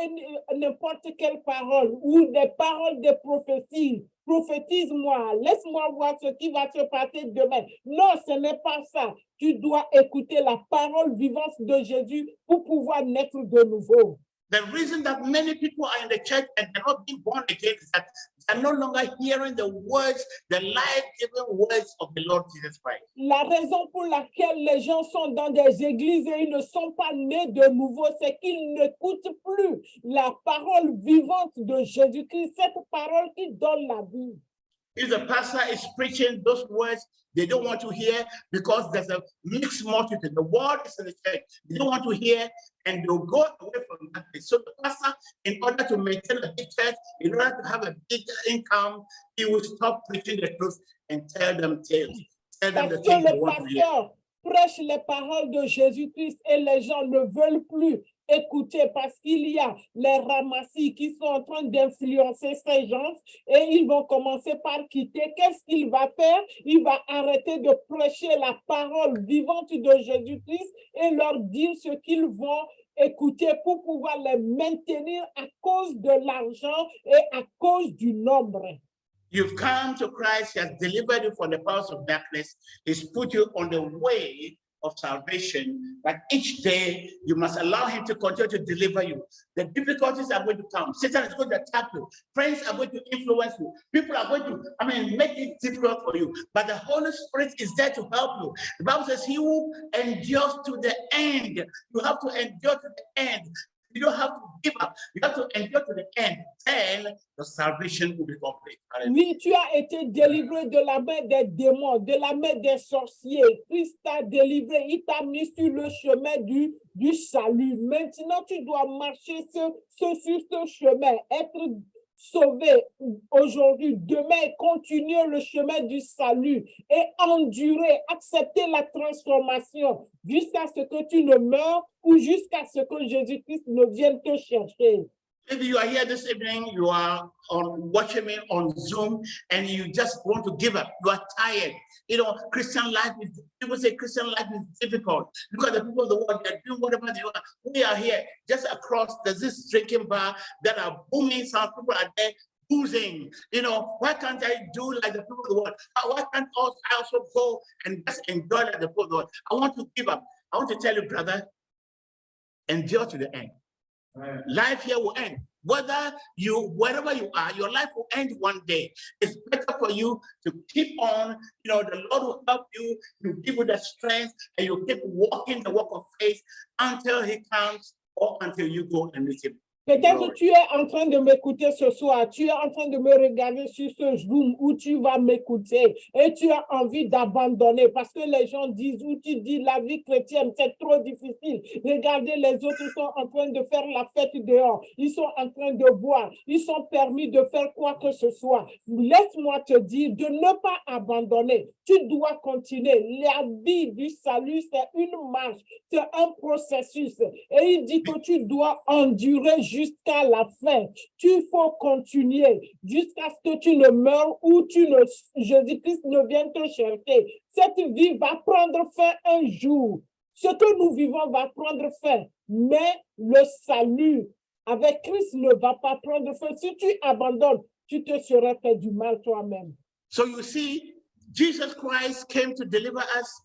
n'importe quelle parole ou des paroles de prophétie. Prophétise-moi, laisse-moi voir ce qui va se passer demain. Non, ce n'est pas ça. Tu dois écouter la parole vivante de Jésus pour pouvoir naître de nouveau. The reason that many people are in the church and they're not being born again is that they're no longer hearing the words, the life-giving words of the Lord Jesus Christ. La raison pour laquelle les gens sont dans des églises et ils ne sont pas nés de nouveau, c'est qu'ils n'écoutent plus la parole vivante de Jésus-Christ, cette parole qui donne la vie. If the pastor is preaching those words, they don't want to hear because there's a mixed multitude. The word is in the church. They don't want to hear and they'll go away from that. So the pastor, in order to maintain a big church, in order to have a big income, he will stop preaching the truth and tell them tales. Tell them the things they want to hear. Prêche les paroles de Jésus-Christ et les gens ne veulent plus écouter parce qu'il y a les ramassis qui sont en train d'influencer ces gens et ils vont commencer par quitter. Qu'est-ce qu'il va faire? Il va arrêter de prêcher la parole vivante de Jésus-Christ et leur dire ce qu'ils vont écouter pour pouvoir les maintenir à cause de l'argent et à cause du nombre. You've come to Christ, he has delivered you from the powers of darkness, he's put you on the way of salvation, but each day you must allow him to continue to deliver you. The difficulties are going to come. Satan is going to attack you. Friends are going to influence you. People are going to, make it difficult for you. But the Holy Spirit is there to help you. The Bible says he who endures to the end. You have to endure to the end. You don't have to give up. You have to endure to the end. Then the salvation will be complete. Oui, tu as été délivré de la main des démons, de la main des sorciers. Christ t'a délivré, il t'a mis sur le chemin du salut. Maintenant, tu dois marcher sur ce chemin, être sauvé aujourd'hui, demain, continuer le chemin du salut et endurer, accepter la transformation jusqu'à ce que tu ne meurs ou jusqu'à ce que Jésus-Christ ne vienne te chercher. Maybe you are here this evening, you are watching me on Zoom, and you just want to give up. You are tired. You know, Christian life is, people say Christian life is difficult. Look at the people of the world, they're doing whatever they want. We are here, just across, there's this drinking bar that are booming, some people are there boozing. You know, why can't I do like the people of the world? Why can't I also go and just enjoy like the people of the world? I want to give up. I want to tell you, brother, endure to the end. Life here will end. Wherever you are, your life will end one day. It's better for you to keep on. You know, the Lord will help you. You give you the strength, and you keep walking the walk of faith until He comes or until you go and meet Him. Peut-être tu es en train de m'écouter ce soir, tu es en train de me regarder sur ce Zoom où tu vas m'écouter et tu as envie d'abandonner parce que les gens disent, ou tu dis la vie chrétienne c'est trop difficile. Regardez les autres, ils sont en train de faire la fête dehors, ils sont en train de boire, ils sont permis de faire quoi que ce soit. Laisse-moi te dire de ne pas abandonner, tu dois continuer. La vie du salut c'est une marche, c'est un processus et il dit que tu dois endurer jusqu'à la fin. Tu faut continuer jusqu'à ce que tu ne meurs ou Jésus-Christ ne vienne te chercher. Cette vie va prendre fin un jour. Ce que nous vivons va prendre fin, mais le salut avec Christ ne va pas prendre fin. Si tu abandonnes, tu te serais fait du mal toi-même. So you see, Jesus Christ came to deliver us,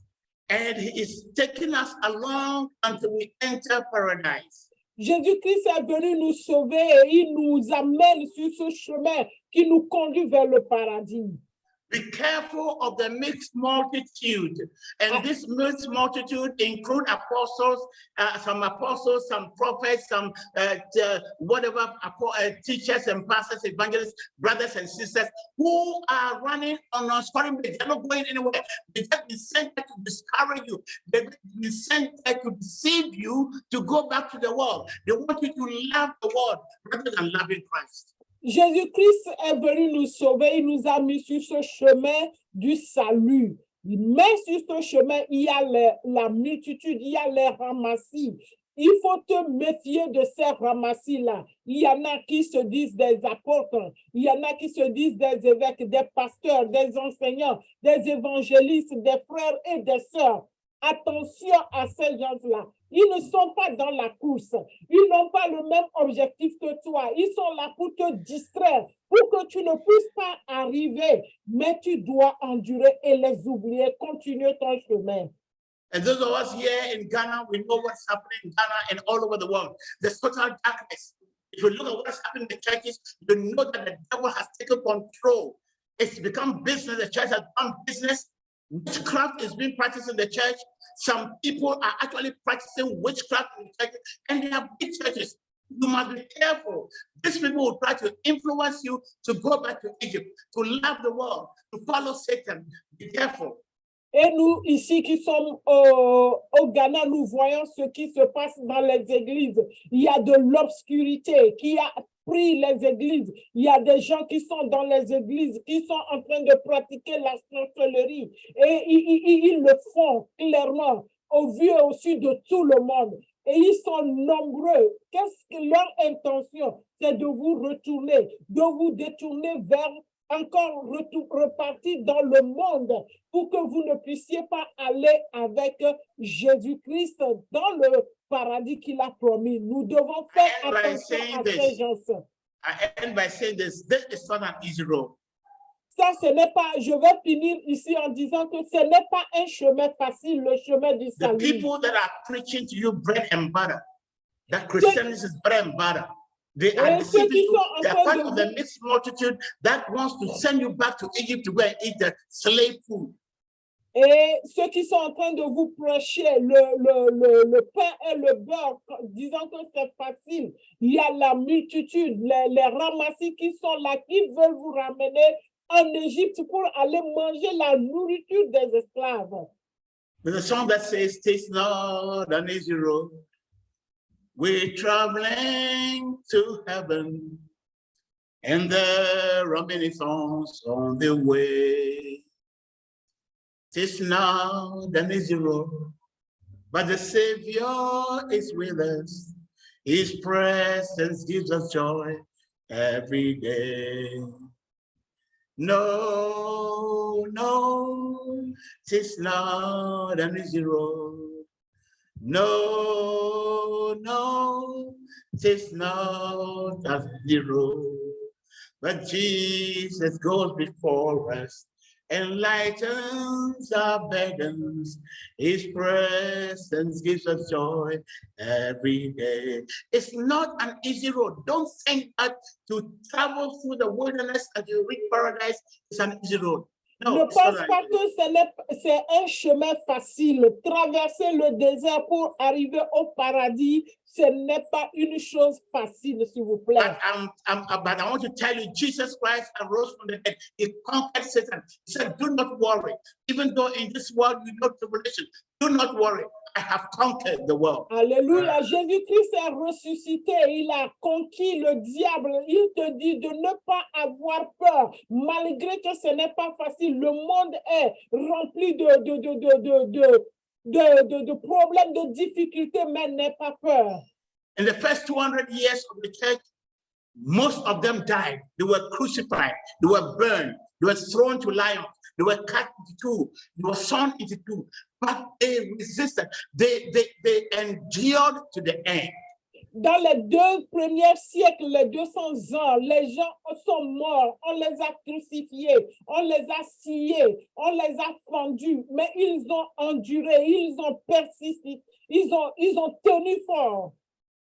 and He is taking us along until we enter paradise. Jésus-Christ est venu nous sauver et il nous amène sur ce chemin qui nous conduit vers le paradis. Be careful of the mixed multitude. And this mixed multitude include apostles, some prophets, some teachers and pastors, evangelists, brothers and sisters who are running on a scoring base. They're not going anywhere. They have been sent there to discourage you. They've been sent there to deceive you to go back to the world. They want you to love the world rather than loving Christ. Jésus-Christ est venu nous sauver, il nous a mis sur ce chemin du salut. Mais sur ce chemin, il y a la multitude, il y a les ramassis. Il faut te méfier de ces ramassis-là. Il y en a qui se disent des apôtres, il y en a qui se disent des évêques, des pasteurs, des enseignants, des évangélistes, des frères et des sœurs. Attention à ces gens-là. Ils ne sont pas dans la course. Ils n'ont pas le même objectif que toi. Ils sont là pour te distraire, pour que tu ne puisses pas arriver. Mais tu dois endurer et les oublier, continuer ton chemin. And those of us here in Ghana, we know what's happening in Ghana and all over the world. There's total darkness. If you look at what's happening in the churches, you know that the devil has taken control. It's become business. The church has become business. Witchcraft is being practiced in the church. Some people are actually practicing witchcraft in the church, and they have big churches. You must be careful. These people will try to influence you to go back to Egypt, to love the world, to follow Satan. Be careful. Et nous, ici, qui sommes au Ghana, nous voyons ce qui se passe dans les églises. Il y a de l'obscurité qui a pris les églises. Il y a des gens qui sont dans les églises, qui sont en train de pratiquer la sorcellerie. Et ils le font clairement, au vu et au su de tout le monde. et ils sont nombreux. Qu'est-ce que leur intention? C'est de vous retourner, de vous détourner vers encore repartir dans le monde pour que vous ne puissiez pas aller avec Jésus-Christ dans le paradis qu'il a promis. Nous devons faire And by attention saying à this, ces gens. I end by saying this is not an easy road. Ça, ce n'est pas, je vais finir ici en disant que ce n'est pas un chemin facile, le chemin du The salut. people that are preaching to you bread and butter, that Christianity is bread and butter, they are Et ceux deceiving qui you. sont en They are train part de of the mixed multitude that wants to send you back to Egypt to go and eat the slave food. Et ceux qui sont en train de vous prêcher le pain et le beurre, disant que c'est facile, il y a la multitude, les ramassis qui sont là, qui veulent vous ramener en Égypte pour aller manger la nourriture des esclaves. There's a song that says, "Taste not an easy road. We're traveling to heaven, and there are many thorns on the way. Taste not an easy road, but the Savior is with us. His presence gives us joy every day. No, no, 'tis not an easy road. No, no, 'tis not an easy road. But Jesus goes before us, enlightens our burdens. His presence gives us joy every day. It's not an easy road. Don't think that to travel through the wilderness and you reach paradise is an easy road. No, Ne it's not pense an pas easy road. que c'est un chemin facile. Traverser le désert pour arriver au paradis, ce n'est pas une chose facile, s'il vous plaît. But I want to tell you, Jesus Christ arose from the dead. He conquered Satan. He said, do not worry. Even though in this world you know tribulation, do not worry. I have conquered the world. Alléluia. Jésus-Christ est ressuscité. Il a conquis le diable. Il te dit de ne pas avoir peur. Malgré que ce n'est pas facile, le monde est rempli de problèmes, de difficultés, mais n'aie pas peur. In the first 200 years of the church, most of them died. They were crucified. They were burned. They were thrown to lions. They were cut into two. They were sawn into two. But they resisted. They endured to the end. Dans les 2 premiers siècles, les 200 ans, les gens sont morts, on les a crucifiés, on les a sciés, on les a pendus, mais ils ont enduré, ils ont persisté, ils ont tenu fort.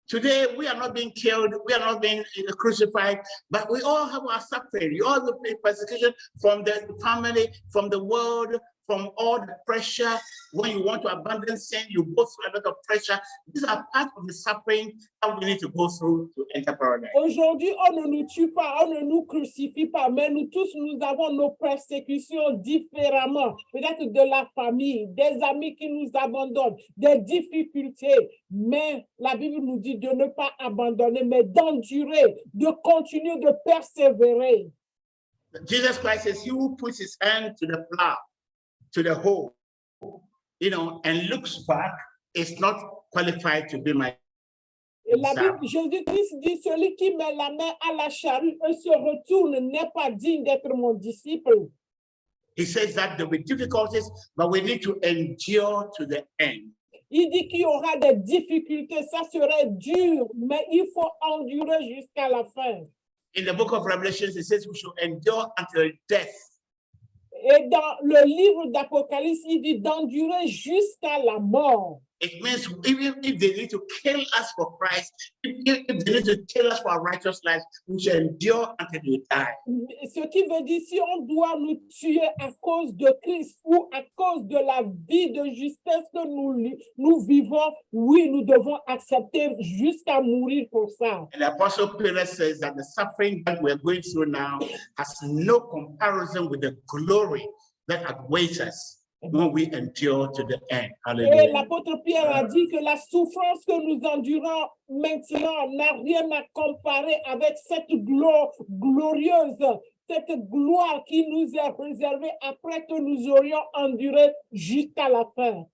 Today, we are not being killed, we are not being crucified, but we all have our suffering. You all have persecution from the family, from the world, from all the pressure. When you want to abandon sin, you go through a lot of pressure. These are part of the suffering that we need to go through to enter paradise. Aujourd'hui, on ne nous tue pas, on ne nous crucifie pas, mais nous tous, nous avons nos persécutions différemment. Peut-être de la famille, des amis qui nous abandonnent, des difficultés. Mais la Bible nous dit de ne pas abandonner, mais d'endurer, de continuer, de persévérer. Jesus Christ says, he who puts his hand to the plow, to the hoe, and looks back is not qualified to be my Et la Bible, Jésus-Christ dit, celui qui met la main à la charrue et se retourne n'est pas digne d'être mon disciple. He says that there will be difficulties, but we need to endure to the end. Il dit qu'il y aura des difficultés, ça serait dur, mais il faut endurer jusqu'à la fin. In the book of Revelation, it says we should endure until death. Et dans le livre d'Apocalypse, il dit d'endurer jusqu'à la mort. It means even if they need to kill us for Christ, if they need to kill us for our righteous lives, we should endure until we die. Ce qui veut dire, si on doit nous tuer à cause de Christ ou à cause de la vie de justesse que nous vivons, oui, nous devons accepter jusqu'à mourir pour ça. And the Apostle Peter says that the suffering that we're going through now has no comparison with the glory that awaits us when we endure to the end. Et Hallelujah. l'apôtre Pierre a dit que la souffrance que nous endurons maintenant n'a rien à comparer avec cette glorieuse, cette gloire qui nous est réservée après que nous aurions enduré jusqu'à la fin.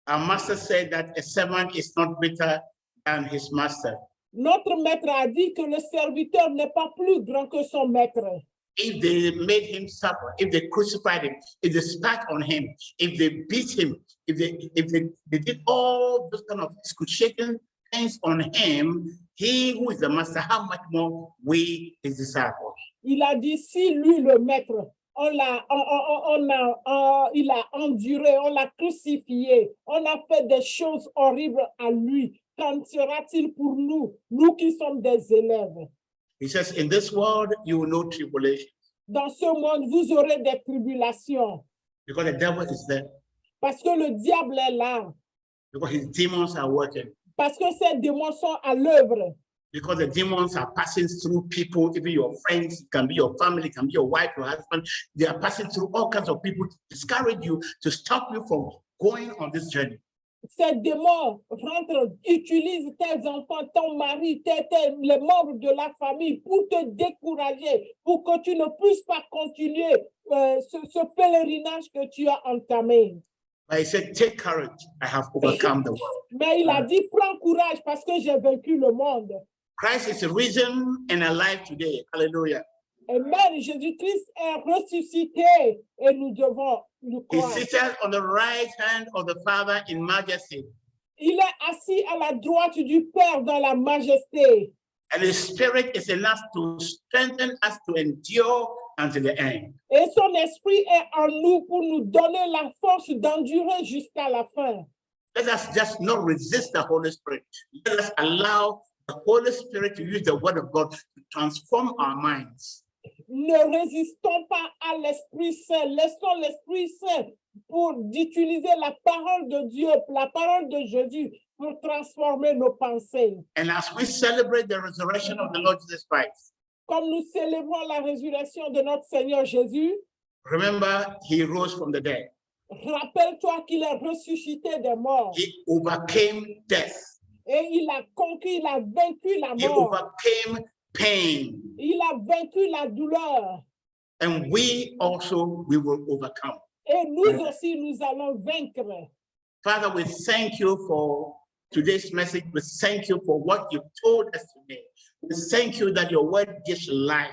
Our master said that a servant is not greater than his master. Notre maître a dit que le serviteur n'est pas plus grand que son maître. If they made him suffer, if they crucified him, if they spat on him, if they beat him, if they did all those kind of excruciating things on him, he who is the master, how much more we, his disciples? Il a dit, si lui, le maître, il a enduré, on l'a crucifié, on a fait des choses horribles à lui. Qu'en sera-t-il pour nous, nous qui sommes des élèves? He says, in this world, you will know tribulation. Dans ce monde, vous aurez des tribulations. Because the devil is there. Parce que le diable est là. Because his demons are working. Parce que ces démons sont à l'œuvre. Because the demons are passing through people, even your friends, it can be your family, it can be your wife, your husband. They are passing through all kinds of people to discourage you, to stop you from going on this journey. Ces démons rentrent, utilisent tes enfants, ton mari, les membres de la famille pour te décourager, pour que tu ne puisses pas continuer ce pèlerinage que tu as entamé. But he said, take courage, I have overcome the world. Mais il a dit, prends courage parce que j'ai vaincu le monde. Christ is risen and alive today. Hallelujah. Amen. Jésus-Christ est ressuscité et nous devons le He's croire. seated on the right hand of the Father in majesty. Il est assis à la droite du Père dans la majesté. And his spirit is in us to strengthen us to endure until the end. Et son esprit est en nous pour nous donner la force d'endurer jusqu'à la fin. Let us just not resist the Holy Spirit. Let us allow the Holy Spirit to use the word of God to transform our minds. Ne résistons pas à l'Esprit Saint. Laissons l'Esprit Saint pour d'utiliser la parole de Dieu, la parole de Jésus pour transformer nos pensées. And as we celebrate the resurrection of the Lord Jesus Christ, Comme nous célébrons la résurrection de notre Seigneur Jésus, remember he rose from the dead. rappelle-toi qu'il est ressuscité des morts. He overcame death. Et il a conquis, il a vaincu la He mort. overcame pain. Il a vaincu la douleur. And we also, we will overcome. Et nous aussi, nous allons vaincre. Father, we thank you for today's message. We thank you for what you told us today. We thank you that your word gives light.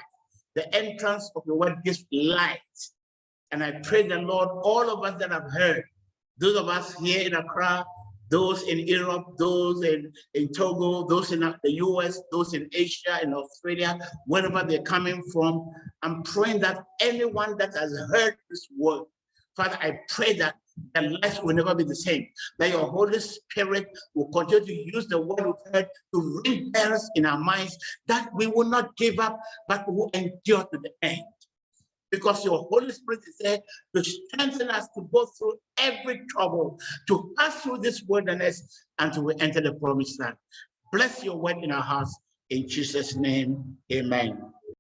The entrance of your word gives light. And I pray the Lord, all of us that have heard, those of us here in Accra, those in Europe, those in Togo, those in the US, those in Asia, in Australia, wherever they're coming from, I'm praying that anyone that has heard this word, Father, I pray that their lives will never be the same, that your Holy Spirit will continue to use the word we've heard to ring bells in our minds, that we will not give up, but we will endure to the end. Because your Holy Spirit is there to strengthen us to go through every trouble, to pass through this wilderness until we enter the promised land. Bless your word in our hearts. In Jesus' name, amen.